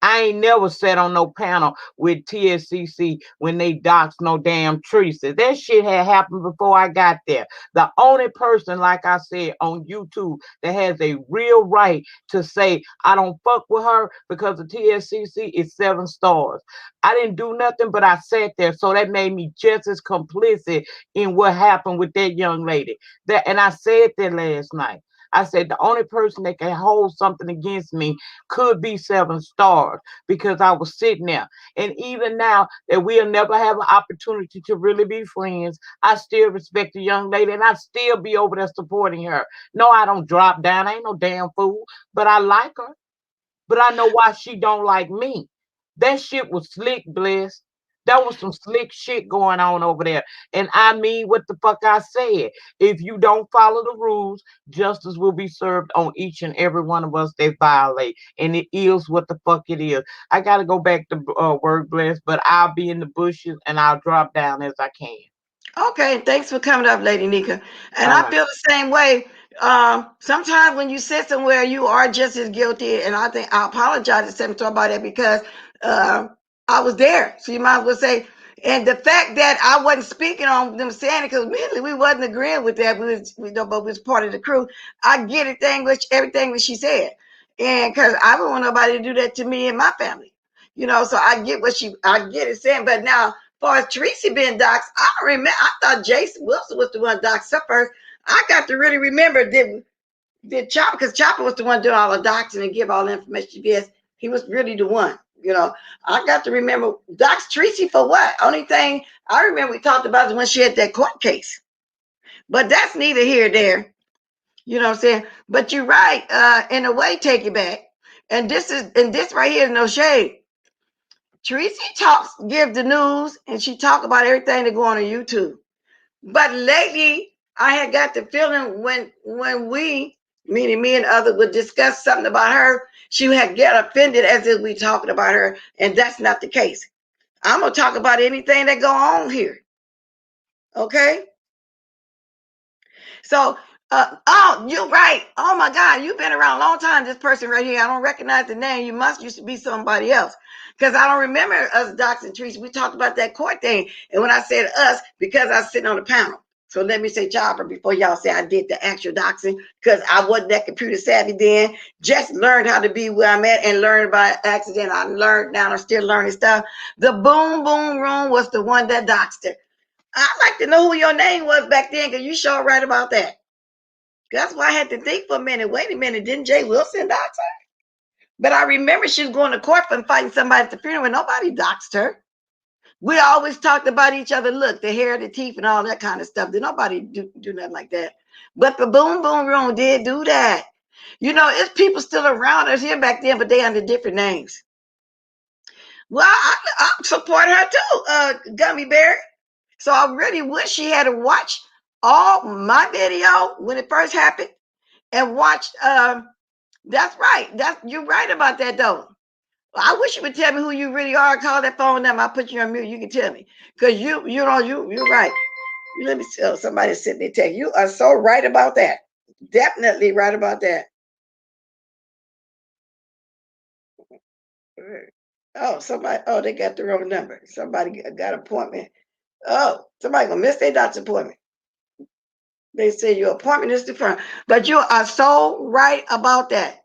I ain't never sat on no panel with TSCC when they doxed no damn Treecey. That shit had happened before I got there. The only person, like I said, on YouTube that has a real right to say I don't fuck with her because the TSCC is 7 stars. I didn't do nothing, but I sat there, so that made me just as complicit in what happened with that young lady. And I said that last night. I said the only person that can hold something against me could be 7 stars, because I was sitting there. And even now that we'll never have an opportunity to really be friends, I still respect the young lady and I still be over there supporting her. No, I don't drop down. I ain't no damn fool, but I like her. But I know why she don't like me. That shit was slick, Bliss. That was some slick shit going on over there. And I mean what the fuck I said. If you don't follow the rules, justice will be served on each and every one of us that violate. And it is what the fuck it is. I got to go back to work, Bliss, but I'll be in the bushes and I'll drop down as I can. Okay, thanks for coming up, Lady Nika. And All I right. feel the same way. Sometimes when you sit somewhere, you are just as guilty. And I think I apologize to Senator about that, because uh, I was there. So you might as well say, and the fact that I wasn't speaking on them saying it, because immediately we wasn't agreeing with that. But we was part of the crew. I get everything that she said. And because I don't want nobody to do that to me and my family. So I get I get it saying, but now far as Treecey being doxxed, I remember. I thought Jason Wilson was the one doxxed her first. I got to really remember did Chopper, because Chopper was the one doing all the doxing and give all the information. Yes, he was really the one. I got to remember dox Treecey for what? Only thing I remember we talked about is when she had that court case. But that's neither here nor there. You know what I'm saying? But you're right. In a way, take it back. And this right here is no shade. Treecey give the news, and she talk about everything that go on YouTube. But lately, I had got the feeling when we, meaning me and others, would discuss something about her, she had get offended as if we talking about her, and that's not the case. I'm gonna talk about anything that go on here. Okay? So, oh, you're right. Oh my God, you've been around a long time. This person right here, I don't recognize the name. You must used to be somebody else, because I don't remember us, Doxxing and Treecey. We talked about that court thing, and when I said us, because I was sitting on the panel. So let me say Chopper before y'all say I did the actual doxing, because I wasn't that computer savvy then. Just learned how to be where I'm at and learned by accident. I learned, now I'm still learning stuff. The Boom Boom Room was the one that doxed her. I'd like to know who your name was back then, because you sure right about that. That's why I had to think for a minute. Wait a minute, didn't Jay Wilson dox her? But I remember she was going to court and fighting somebody at the funeral, and nobody doxed her. We always talked about each other. Look, the hair, the teeth, and all that kind of stuff. Did nobody do nothing like that? But the Boom Boom Room did do that. You know, it's people still around us here back then, but they under different names. Well, I support her too, Gummy Bear. So I really wish she had to watch all my video when it first happened and watched. That's right. You're right about that though. I wish you would tell me who you really are. Call that phone number. I'll put you on mute. You can tell me because you're right. Let me see. Oh, somebody sent me a text. You are so right about that. Definitely right about that. Oh, somebody. Oh, they got the wrong number. Somebody got an appointment. Oh, somebody gonna miss their doctor's appointment. They say your appointment is the front, but you are so right about that.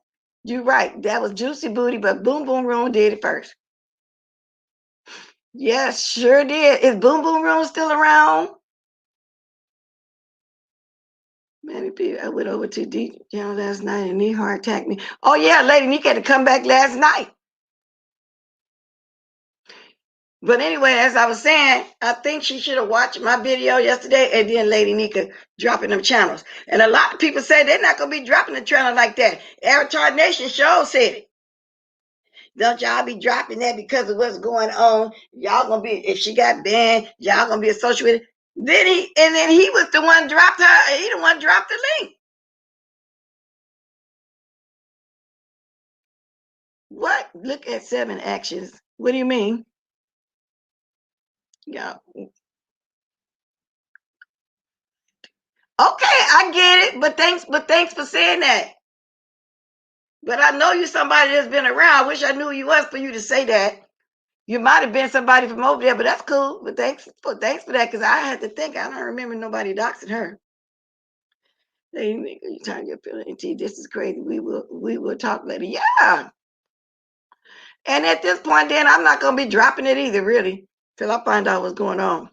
You're right. That was Juicy Booty, but Boom Boom Room did it first. Yes, sure did. Is Boom Boom Room still around? Many people. I went over to D channel last night and Nehar attacked me. Oh yeah, Lady Nika had to come back last night. But anyway, as I was saying, I think she should have watched my video yesterday and then Lady Nika dropping them channels. And a lot of people say they're not going to be dropping the channel like that. Avatar Nation show said it. Don't y'all be dropping that because of what's going on. Y'all going to be, if she got banned, y'all going to be associated. Then he was the one dropped her. He the one dropped the link. What? Look at 7 actions. What do you mean? Yeah. Okay, I get it, but thanks for saying that. But I know you're somebody that's been around. I wish I knew you was for you to say that. You might have been somebody from over there, but that's cool. But thanks for that, because I had to think. I don't remember nobody doxing her. You turn your feeling. This is crazy. We will talk later. Yeah. And at this point, then I'm not gonna be dropping it either, really, till I find out what's going on.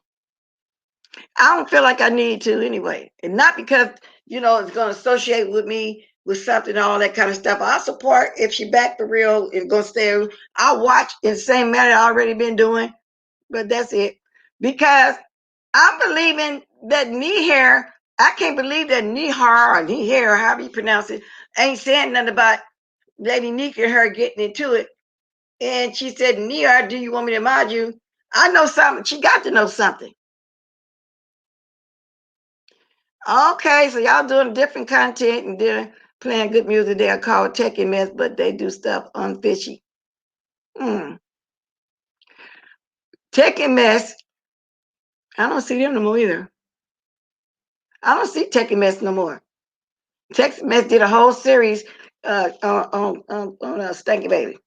I don't feel like I need to anyway. And not because, it's going to associate with me with something, all that kind of stuff. I'll support if she back for real and going to stay. I'll watch in the same manner I already been doing. But that's it. Because I'm believing that knee hair, I can't believe that Nihar or knee hair, or however you pronounce it, ain't saying nothing about Lady Nika and her getting into it. And she said, Nihar, do you want me to remind you? I know something. She got to know something. Okay, so y'all doing different content and they're playing good music. They're called Tech and Mess, but they do stuff unfishy. Tech and Mess, I don't see them no more either. I don't see Tech and Mess no more. Tech and Mess did a whole series on Stanky Baby.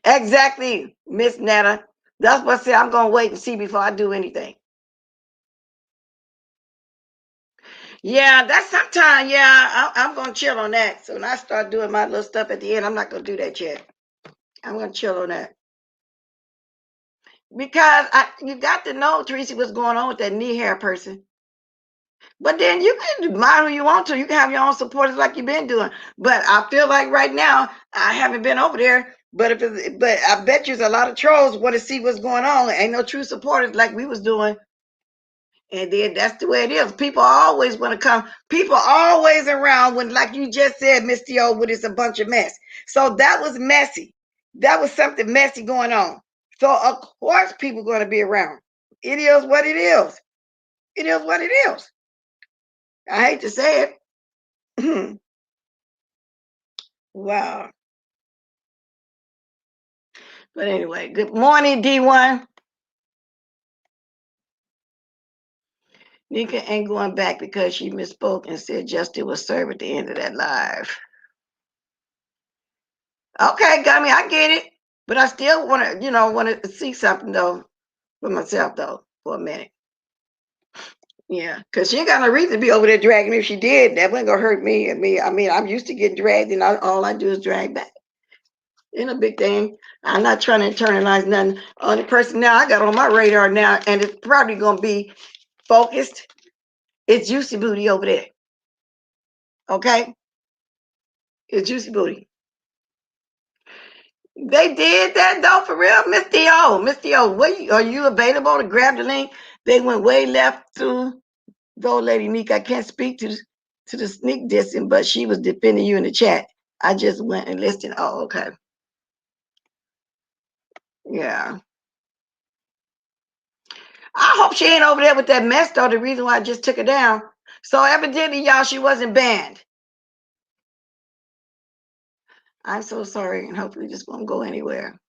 Exactly, Miss Netta. That's what I said. I'm gonna wait and see before I do anything. Yeah, that's sometime. Yeah, I'm gonna chill on that. So when I start doing my little stuff at the end, I'm not gonna do that yet. I'm gonna chill on that. Because you got to know, Treecey, what's going on with that knee hair person. But then you can admire who you want to. You can have your own supporters like you've been doing. But I feel like right now, I haven't been over there. But I bet you there's a lot of trolls want to see what's going on. Ain't no true supporters like we was doing. And then that's the way it is. People always want to come. People always around when, like you just said, Miss T.O., when it's a bunch of mess. So that was messy. That was something messy going on. So of course people are going to be around. It is what it is. It is what it is. I hate to say it. Wow. But anyway, good morning, D1. Nika ain't going back because she misspoke and said Justin was served at the end of that live. Okay, Gummy, I get it. But I still want to see something though for myself though for a minute. Yeah, because she ain't got no reason to be over there dragging me. If she did, that wasn't gonna hurt me. I mean, I'm used to getting dragged, and all I do is drag back. Ain't a big thing. I'm not trying to internalize nothing. Only person now I got on my radar now, and it's probably gonna be focused. It's Juicy Booty over there. Okay, it's Juicy Booty. They did that though, for real, Miss Dio. Miss Dio, are you available to grab the link? They went way left through the old lady Nick. I can't speak to the sneak dissing, but she was defending you in the chat. I just went and listened. Oh, okay. Yeah. I hope she ain't over there with that mess though. The reason why I just took her down. So evidently, y'all, she wasn't banned. I'm so sorry, and hopefully this won't go anywhere.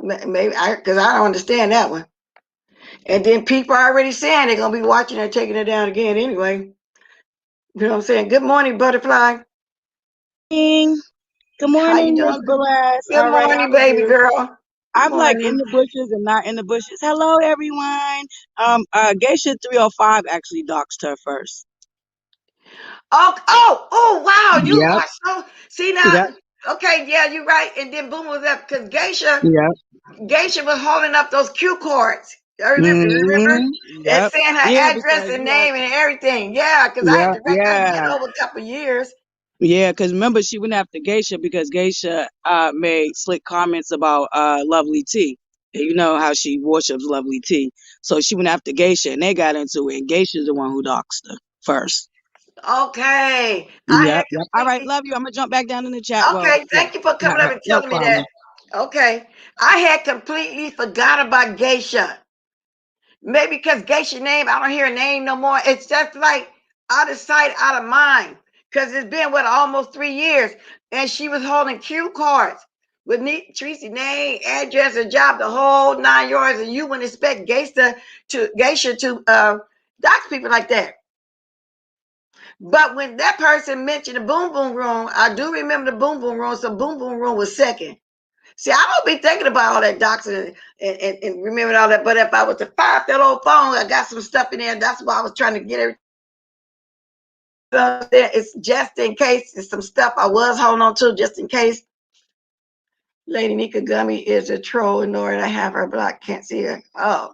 Maybe because I don't understand that one. And then people are already saying they're gonna be watching her taking her down again anyway. You know what I'm saying? Good morning, butterfly. Good How you morning, doing? Miss Bless. Good All right, how morning, are baby you? girl. Good I'm like in morning. the bushes and not in the bushes. Hello, everyone. Geisha 305 actually doxed her first. Oh, wow. You Yep. are so see now. Yep. Okay, yeah, you're right. And then boom was up because Geisha was holding up those cue cards. I remember, and Yep. saying her Yeah, address because and you had. name and everything. Yeah, because I had Yeah. to record that Yeah. over a couple of years. Yeah, because remember she went after Geisha because Geisha made slick comments about Lovely T. And you know how she worships Lovely T. So she went after Geisha and they got into it. And Geisha's the one who doxed her first. Okay, I had Yep, yep. All right, completely. love you. I'm gonna jump back down in the chat. Well, Okay, yeah. thank you for All coming up right, and no telling me that. problem. Okay, I had completely forgot about Geisha. Maybe because Geisha name, I don't hear her name no more. It's just like out of sight, out of mind. Because it's been almost 3 years, and she was holding cue cards with Treecey name, address, and job, the whole 9 yards, and you wouldn't expect Geisha to dox people like that. But when that person mentioned the Boom Boom Room, I do remember the Boom Boom Room, so Boom Boom Room was second. See, I don't be thinking about all that doxing and remembering all that. But if I was to fire up that old phone, I got some stuff in there. That's why I was trying to get everything. So it's just in case. It's some stuff I was holding on to just in case. Lady Nika Gummy is a troll, nor I have her blocked. Can't see her. Oh,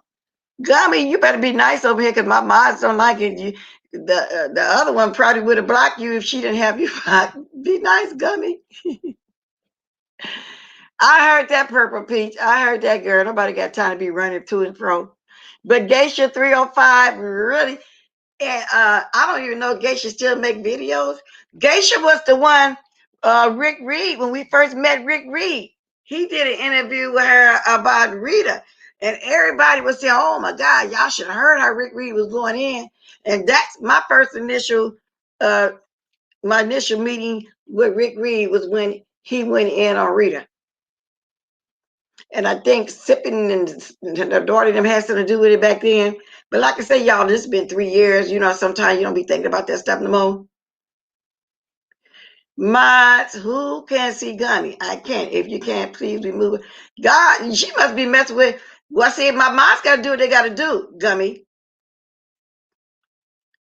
Gummy, you better be nice over here because my mods don't like it. The other one probably would have blocked you if she didn't have you blocked. Be nice, Gummy. I heard that, Purple Peach. I heard that, girl. Nobody got time to be running to and fro. But Geisha 305, really, and I don't even know if Geisha still make videos. Geisha was the one, Rick Reed, when we first met Rick Reed. He did an interview with her about Rita. And everybody was saying, oh my God, y'all should have heard how Rick Reed was going in. And that's my first my initial meeting with Rick Reed was when he went in on Rita. And I think sipping and the daughter them had something to do with it back then. But like I say, y'all, this has been 3 years. You know, sometimes you don't be thinking about that stuff no more. Mods, who can see Gummy? I can't. If you can't, please remove it. God, she must be messing with. Well, see, if my mods got to do what they got to do, Gummy.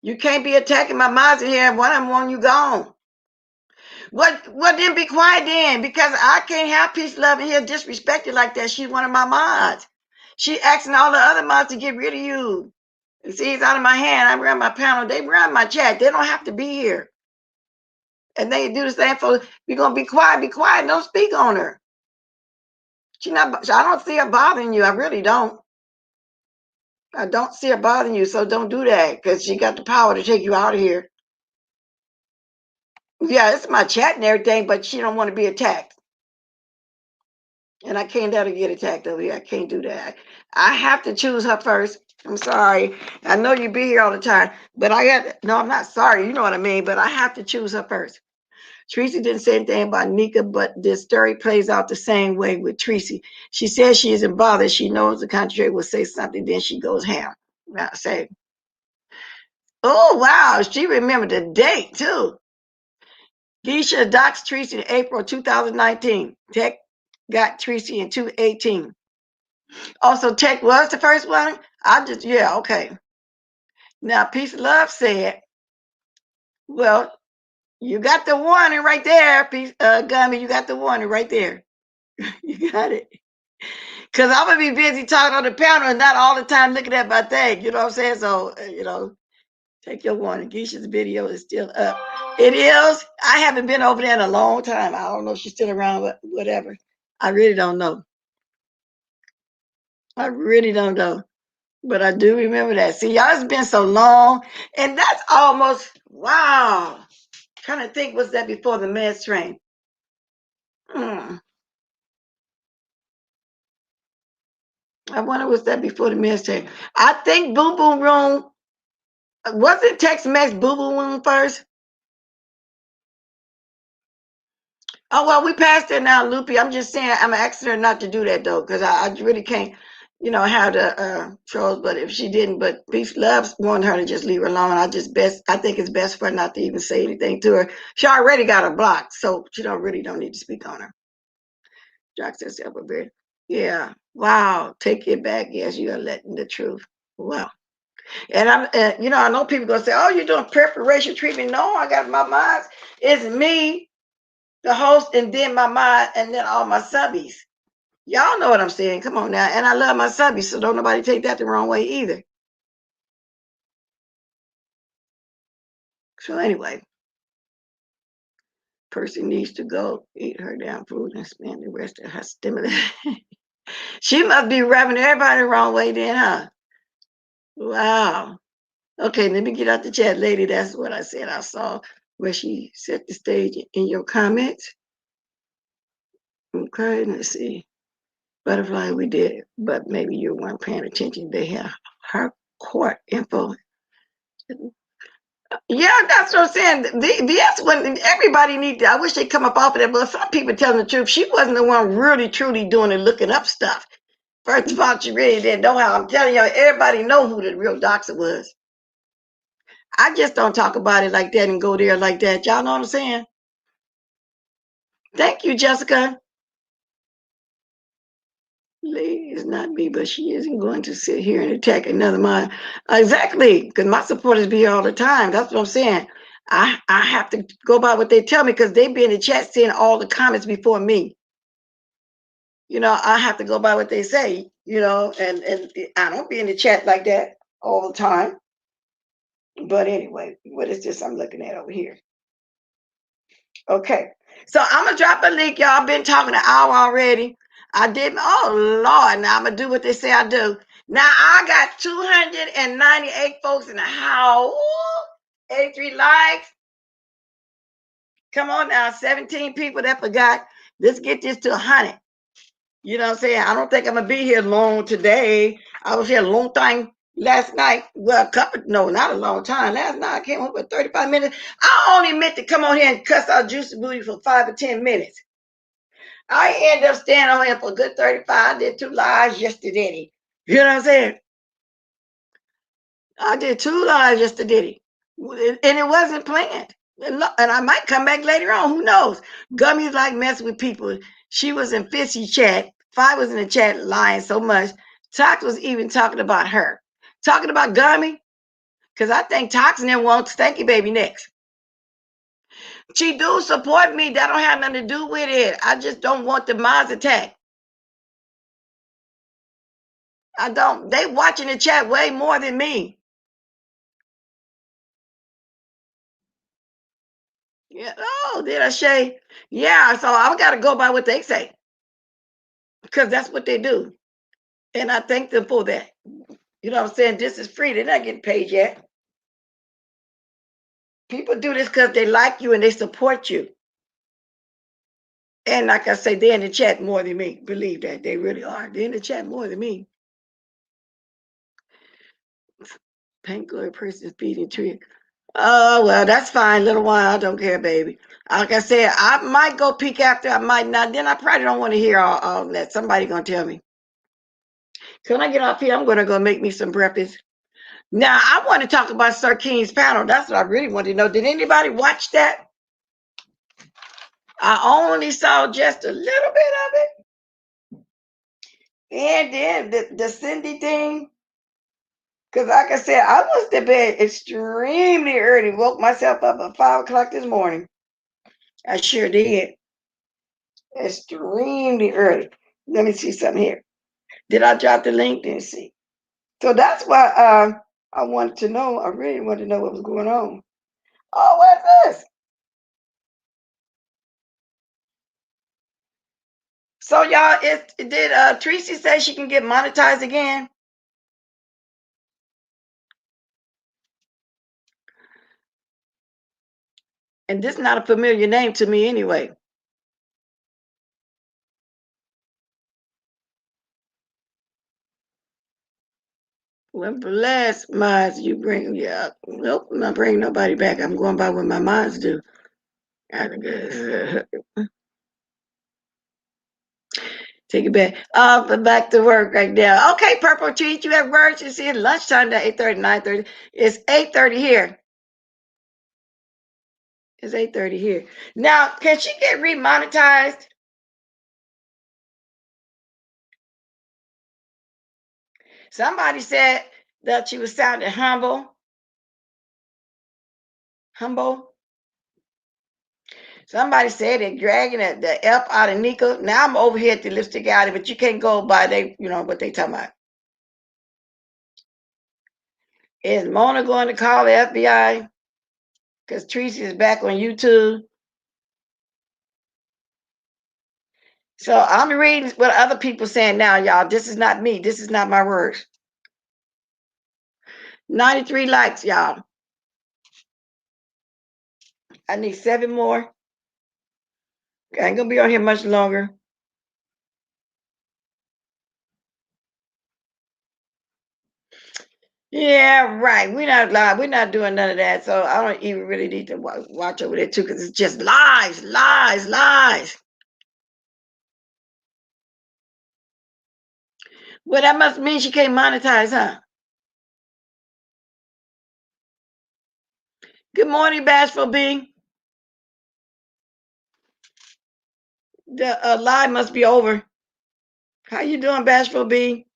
You can't be attacking my mods in here and one of them want you gone. What then be quiet then? Because I can't have peace, love in here disrespected like that. She's one of my mods. She asking all the other mods to get rid of you. And see, it's out of my hand. I run my panel. They run my chat. They don't have to be here. And they do the same for we're gonna be quiet, don't speak on her. She not I don't see her bothering you. I really don't. I don't see her bothering you, so don't do that because she got the power to take you out of here. Yeah, it's my chat and everything, but she don't want to be attacked. And I can't let her get attacked over here. I can't do that. I have to choose her first. I'm sorry. I know you be here all the time, but no, I'm not sorry. You know what I mean, but I have to choose her first. Treecey didn't say anything about Nika, but this story plays out the same way with Treecey. She says she isn't bothered. She knows the contrary will say something, then she goes ham. I say, oh, wow. She remembered the date, too. Geisha doxed Treecey in April 2019. Tech got Treecey in 2018. Also, Tech was the first one. Okay. Now, Peace of Love said, well, you got the warning right there, Gummy. You got the warning right there. You got it. Because I'm going to be busy talking on the panel and not all the time looking at my thing. You know what I'm saying? So, take your warning. Geisha's video is still up. It is. I haven't been over there in a long time. I don't know if she's still around, but whatever. I really don't know. I really don't know. But I do remember that. See, y'all, it's been so long. And that's almost, wow. Trying to think, was that before the meds train? I wonder, was that before the meds train? I think Boom Boom Room, wasn't Tex Mex Boom Boom Room first? Oh, well, we passed it now, Loopy. I'm just saying, I'm asking her not to do that, though, because I really can't, have the trolls. But if she didn't, but Beef Loves wanted her to just leave her alone. I think it's best for her not to even say anything to her. She already got her blocked, so she don't need to speak on her. Jocks herself a bit. Yeah. Wow. Take it back. Yes, you are letting the truth. Wow. And I know people gonna say, "Oh, you're doing preparation treatment." No, I got my mind. It's me, the host, and then my mind, and then all my subbies. Y'all know what I'm saying. Come on now. And I love my subbies, so don't nobody take that the wrong way either. So anyway, person needs to go eat her damn food and spend the rest of her stimulus. She must be rubbing everybody the wrong way then, huh? Wow. Okay, let me get out the chat, lady. That's what I said. I saw where she set the stage in your comments. Okay, let's see. Butterfly, we did, but maybe you weren't paying attention. They have her court info. Yeah, that's what I'm saying. That's when everybody needs. I wish they'd come up off of that, but some people telling the truth. She wasn't the one really, truly doing and looking up stuff. First of all, she really didn't know how. I'm telling y'all, everybody know who the real Doxxing was. I just don't talk about it like that and go there like that. Y'all know what I'm saying? Thank you, Jessica. Lady is not me, but she isn't going to sit here and attack another mind. Exactly, because my supporters be here all the time. That's what I'm saying. I have to go by what they tell me because they be in the chat seeing all the comments before me. I have to go by what they say, and I don't be in the chat like that all the time. But anyway, what is this I'm looking at over here? Okay, so I'm gonna drop a link, y'all. Been talking an hour already. I did. Oh Lord, now I'm gonna do what they say I do. Now I got 298 folks in the house. 83 likes. Come on now, 17 people that forgot. Let's get this to 100. You know what I'm saying? I don't think I'm gonna be here long today. I was here a long time last night. Well, no, not a long time. Last night I came home for 35 minutes. I only meant to come on here and cuss out Juicy Booty for 5 or 10 minutes. I ended up staying on here for a good 35. I did 2 lives yesterday. You know what I'm saying? I did 2 lives yesterday. And it wasn't planned. And I might come back later on. Who knows? Gummy's like messing with people. She was in Fitzy chat. Fi was in the chat lying so much. Tox was even talking about her. Talking about Gummy. Because I think Tox and them want Stanky Baby next. She do support me. That don't have nothing to do with it. I just don't want the Maz attack. I don't. They watching the chat way more than me. Yeah. Oh, did I say? Yeah. So I got to go by what they say. Because that's what they do. And I thank them for that. You know what I'm saying? This is free. They're not getting paid yet. People do this because they like you and they support you. And like I say, they're in the chat more than me. Believe that. They really are. They're in the chat more than me. Paint glory person feeding tree. Oh, well, that's fine. Little while. I don't care, baby. Like I said, I might go peek after. I might not. Then I probably don't want to hear all that. Somebody going to tell me. So when I get off here, I'm going to go make me some breakfast. Now, I want to talk about Sir King's panel. That's what I really want to know. Did anybody watch that? I only saw just a little bit of it. And then the Cindy thing. Because like I said, I was to bed extremely early. Woke myself up at 5 o'clock this morning. I sure did. Extremely early. Let me see something here. Did I drop the link? Didn't see. So that's why I wanted to know. I really wanted to know what was going on. Oh, what's this? So y'all, did Treecey say she can get monetized again? And this is not a familiar name to me anyway. Well, bless minds you bring. Yeah, nope, I'm not bringing nobody back. I'm going by what my minds do. Take it back. But back to work right now. Okay, Purple Cheat, you have words. You see, lunchtime at 8:30, 9:30. It's 8:30 here. It's 8:30 here. Now, can she get remonetized? Somebody said that she was sounding humble. Humble. Somebody said they're dragging the F out of Nico. Now I'm over here at the lipstick alley, but you can't go by what they talking about. Is Mona going to call the FBI? Because Treecey is back on YouTube. So I'm reading what other people saying now, y'all. This is not me. This is not my words. 93 likes, y'all. I need 7 more. I ain't gonna be on here much longer. Yeah, right. We're not live. We're not doing none of that. So I don't even really need to watch over there too, because it's just lies, lies, lies. Well, that must mean she can't monetize, huh? Good morning, Bashful B. The lie must be over. How you doing, Bashful B?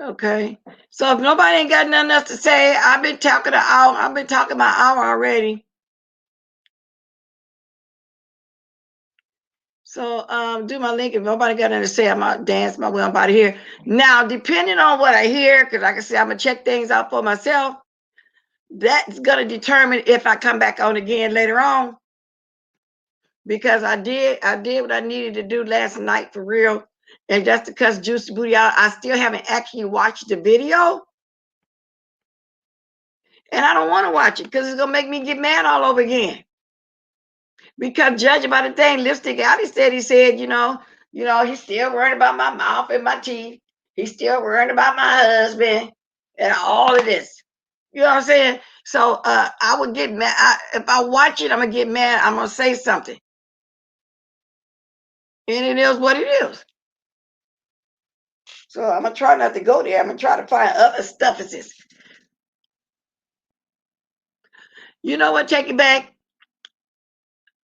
Okay. So if nobody ain't got nothing else to say, I've been talking an hour. I've been talking my hour already. So do my link. If nobody got anything to say, I'm gonna dance my way on out of here. Now, depending on what I hear, because like I said, I'm gonna check things out for myself. That's gonna determine if I come back on again later on. Because I did what I needed to do last night for real. And just to cuss Juicy Booty out, I still haven't actually watched the video. And I don't want to watch it because it's gonna make me get mad all over again. Because judging by the thing, Lipstick Alley said, he's still worried about my mouth and my teeth. He's still worried about my husband and all of this. You know what I'm saying? So I would get mad. If I watch it, I'm gonna get mad. I'm gonna say something. And it is what it is. So I'm gonna try not to go there. I'm gonna try to find other stuffuses. You know what? Take it back.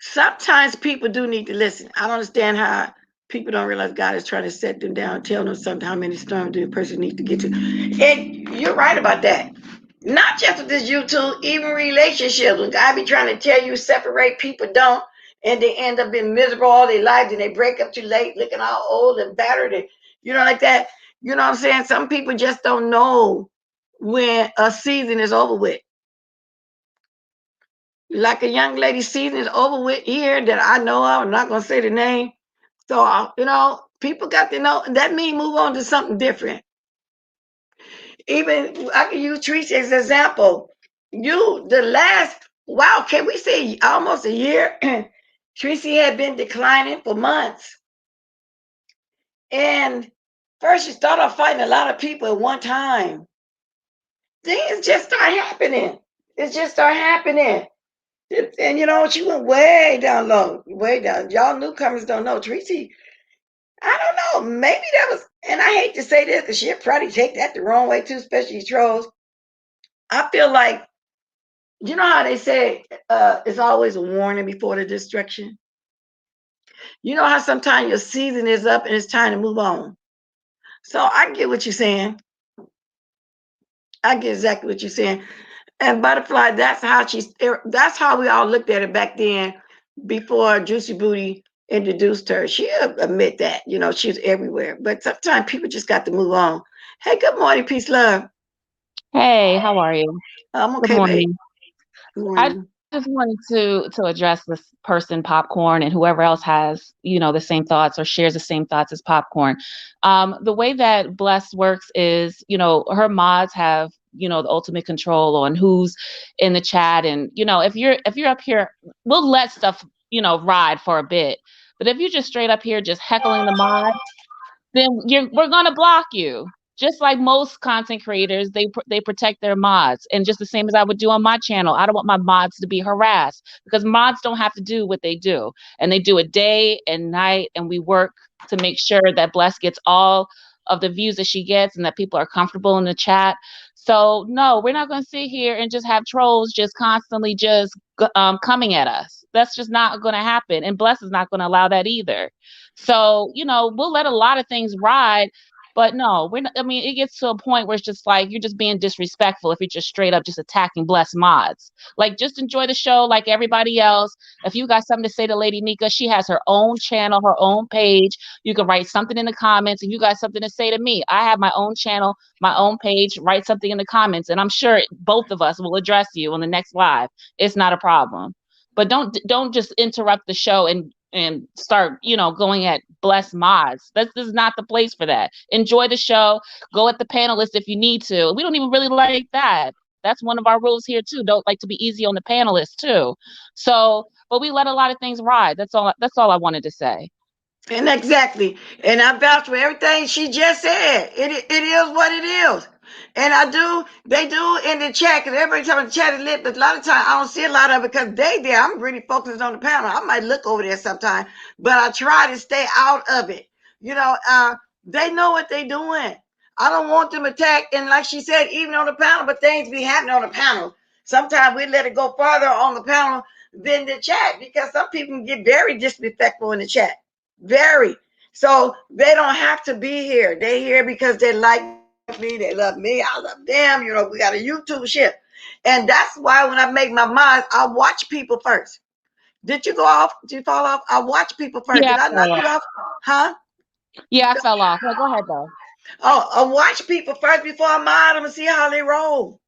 Sometimes people do need to listen. I don't understand how people don't realize God is trying to set them down, tell them something, how many storms the person needs to get to. And you're right about that. Not just with this YouTube, even relationships. When God be trying to tell you separate, people don't, and they end up being miserable all their lives, and they break up too late, looking all old and battered, and like that. You know what I'm saying? Some people just don't know when a season is over with. Like a young lady season is over with here that I know of. I'm not going to say the name. So, people got to know. That means move on to something different. Even I can use Treecey as an example. Can we say almost a year? Treecey had been declining for months. And first she started off fighting a lot of people at one time. Things just start happening. It just started happening. And she went way down low, way down. Y'all newcomers don't know. Treecey, I don't know. Maybe that was, and I hate to say this because she'll probably take that the wrong way too, especially trolls. I feel like, you know how they say it's always a warning before the destruction? You know how sometimes your season is up and it's time to move on. So I get what you're saying. I get exactly what you're saying. And Butterfly, that's how we all looked at it back then before Juicy Booty introduced her. She'll admit that, she's everywhere. But sometimes people just got to move on. Hey, good morning, peace, love. Hey, how are you? I'm Good okay, babe. morning. I just wanted to address this person, Popcorn, and whoever else has, the same thoughts or shares the same thoughts as Popcorn. The way that Bless works is, her mods have, the ultimate control on who's in the chat. And, if you're up here, we'll let stuff, ride for a bit. But if you're just straight up here just heckling the mod, then we're gonna block you. Just like most content creators, they protect their mods, and just the same as I would do on my channel. I don't want my mods to be harassed because mods don't have to do what they do, and they do it day and night, and we work to make sure that Bless gets all of the views that she gets and that people are comfortable in the chat. So no, we're not going to sit here and just have trolls just constantly just coming at us. That's just not going to happen, and Bless is not going to allow that either. So, we'll let a lot of things ride, but no, we're not, I mean, it gets to a point where it's just like you're just being disrespectful if you're just straight up just attacking Bless mods. Like, just enjoy the show like everybody else. If you got something to say to Lady Nika, she has her own channel, her own page. You can write something in the comments, and you got something to say to me. I have my own channel, my own page. Write something in the comments, and I'm sure both of us will address you on the next live. It's not a problem. But don't just interrupt the show and start, going at Bless mods. This is not the place for that. Enjoy the show. Go at the panelists if you need to. We don't even really like that. That's one of our rules here too. Don't like to be easy on the panelists too. So, but we let a lot of things ride. That's all I wanted to say. And exactly. And I vouch for everything she just said. It is what it is. And they do in the chat, because everybody talking the chat is lit, but a lot of times I don't see a lot of it because they there. I'm really focused on the panel. I might look over there sometime, but I try to stay out of it. They know what they're doing. I don't want them attacked. And like she said, even on the panel, but things be happening on the panel. Sometimes we let it go farther on the panel than the chat, because some people get very disrespectful in the chat. Very. So they don't have to be here. They're here because they like me, they love me, I love them. We got a YouTube ship. And that's why when I make my mind, I watch people first. Did you go off? Did you fall off? I watch people first. Yeah, Did I knock you off? Huh? yeah, I fell off. No, go ahead though. Oh, I watch people first before I mind them and see how they roll.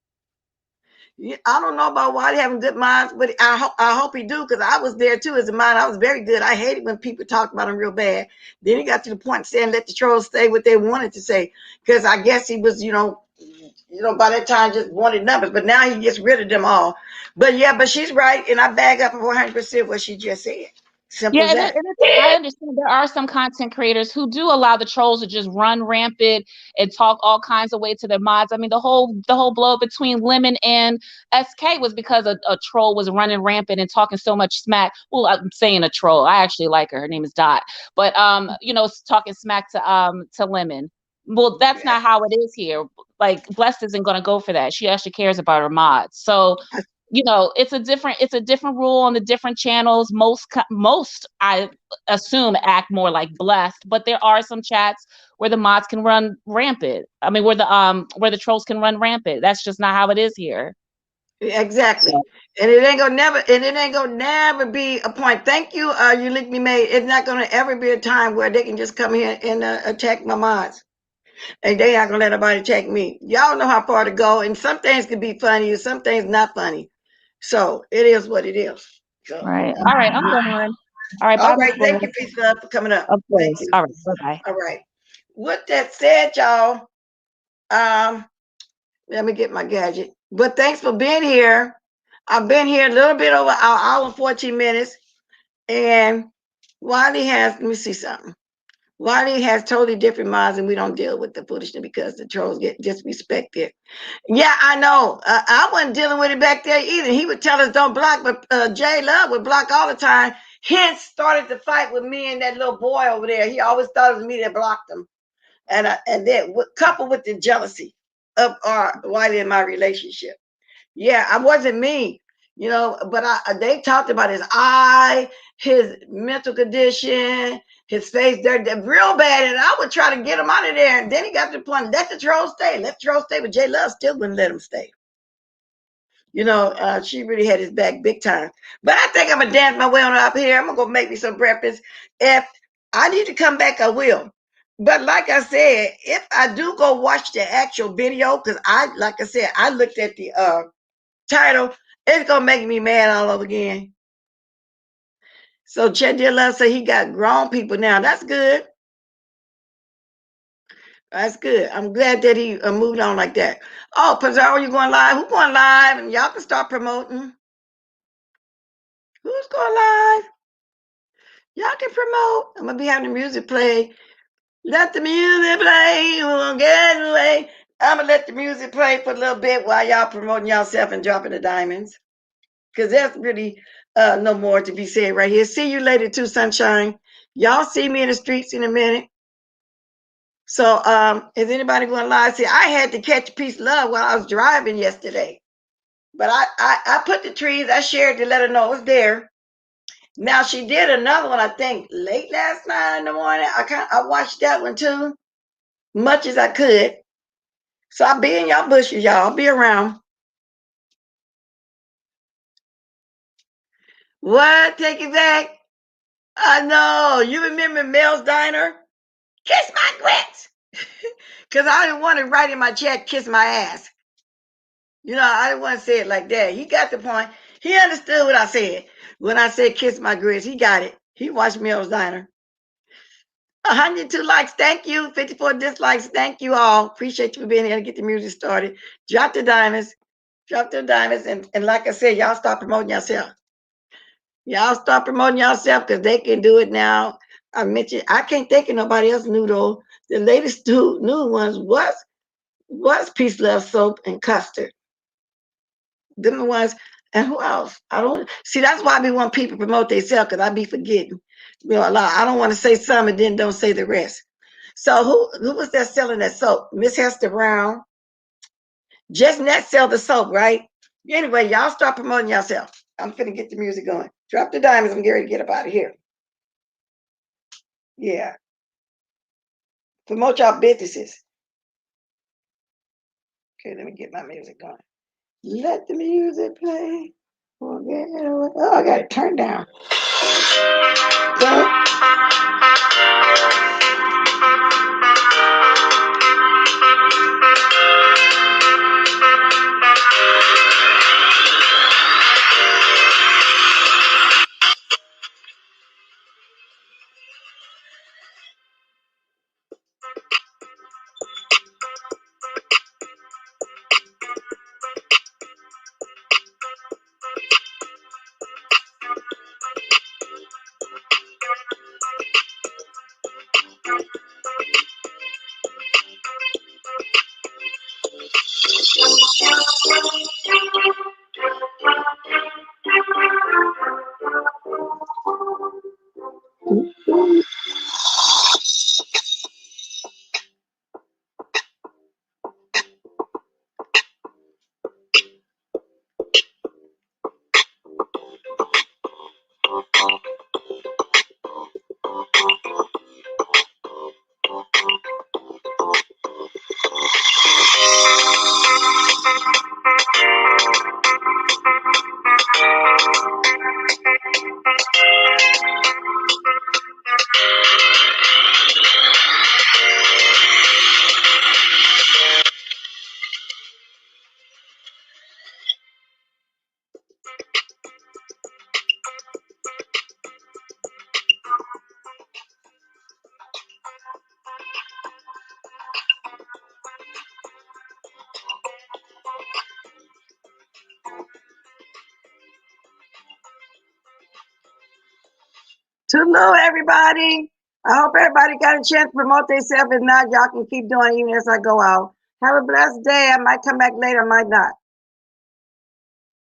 I don't know about why they having good minds, but I hope he do, because I was there too as a mind. I was very good. I hated when people talked about him real bad. Then he got to the point saying let the trolls say what they wanted to say, because I guess he was, by that time just wanted numbers. But now he gets rid of them all. But yeah, but she's right, and I bag up 100% what she just said. Simple Yeah, as that. I understand there are some content creators who do allow the trolls to just run rampant and talk all kinds of way to their mods. I mean, the whole blow between Lemon and SK was because a troll was running rampant and talking so much smack. Well, I'm saying a troll. I actually like her. Her name is Dot. But talking smack to Lemon. Well, that's not how it is here. Like, Blessed isn't going to go for that. She actually cares about her mods. So it's a different rule on the different channels. Most I assume act more like Blessed, but there are some chats where the mods can run rampant. I mean, where the trolls can run rampant. That's just not how it is here. Exactly. And it ain't gonna never be a point. Thank you, you linked me made. It's not gonna ever be a time where they can just come here and attack my mods. And they not gonna let nobody attack me. Y'all know how far to go, and some things can be funny and some things not funny. So it is what it is. So, right. All right, I'm done. All right, all bye. right. Thank you, Peace Love, for coming up. Of Thank course. you. All right, bye-bye. All right. With that said, y'all, let me get my gadget. But thanks for being here. I've been here a little bit over an hour and 14 minutes. And Wiley has, let me see something. Wiley has totally different minds, and we don't deal with the foolishness because the trolls get disrespected. Yeah, I know. I wasn't dealing with it back there either. He would tell us don't block, but Jay Love would block all the time. Hence started the fight with me and that little boy over there. He always thought it was me that blocked him. And then coupled with the jealousy of Wiley and my relationship. Yeah, I wasn't mean, but they talked about his eye, his mental condition, his face, they're real bad. And I would try to get him out of there. And then he got to the point, let the troll stay, but J Love still wouldn't let him stay. She really had his back big time. But I think I'm going to dance my way on up here. I'm going to go make me some breakfast. If I need to come back, I will. But like I said, if I do go watch the actual video, because I looked at the title, It's gonna make me mad all over again. So Chet Dear Love said he got grown people now. That's good. That's good. I'm glad that he moved on like that. Oh, Pizarro, you going live? Who going live? And y'all can start promoting. Who's going live? Y'all can promote. I'm gonna be having the music play. Let the music play. We're gonna get away. I'm gonna let the music play for a little bit while y'all promoting yourself and dropping the diamonds. Because there's really no more to be said right here. See you later too, Sunshine. Y'all see me in the streets in a minute. So is anybody going to lie? See, I had to catch Peace Love while I was driving yesterday. But I put the trees, I shared to let her know it was there. Now she did another one, I think, late last night in the morning. I watched that one too, much as I could. So I'll be in y'all bushes, y'all. I'll be around. What? Take it back? I know. You remember Mel's Diner? Kiss my grits. Because I didn't want to write in my check, kiss my ass. You know, I didn't want to say it like that. He got the point. He understood what I said. When I said kiss my grits, he got it. He watched Mel's Diner. 102 likes, thank you. 54 dislikes, thank you all. Appreciate you for being here to get the music started. Drop the diamonds. Drop the diamonds. And like I said, y'all start promoting yourself. Y'all start promoting yourself because they can do it now. I mentioned, I can't think of nobody else new though. The latest two new ones was Peace, Love, Soap, and Custard. Them the ones, and who else? I don't see. That's why we want people to promote themselves because I be forgetting. You know, a lot. I don't want to say some and then don't say the rest. So who was that selling that soap? Miss Hester Brown. Just Net sell the soap, right? Anyway, y'all start promoting yourself. I'm finna get the music going. Drop the diamonds. I'm getting ready to get up out of here. Yeah. Promote y'all businesses. Okay, let me get my music going. Let the music play. Oh, I got it turned down. So, hello, everybody. I hope everybody got a chance to promote themselves. If not, y'all can keep doing it even as I go out. Have a blessed day. I might come back later, I might not.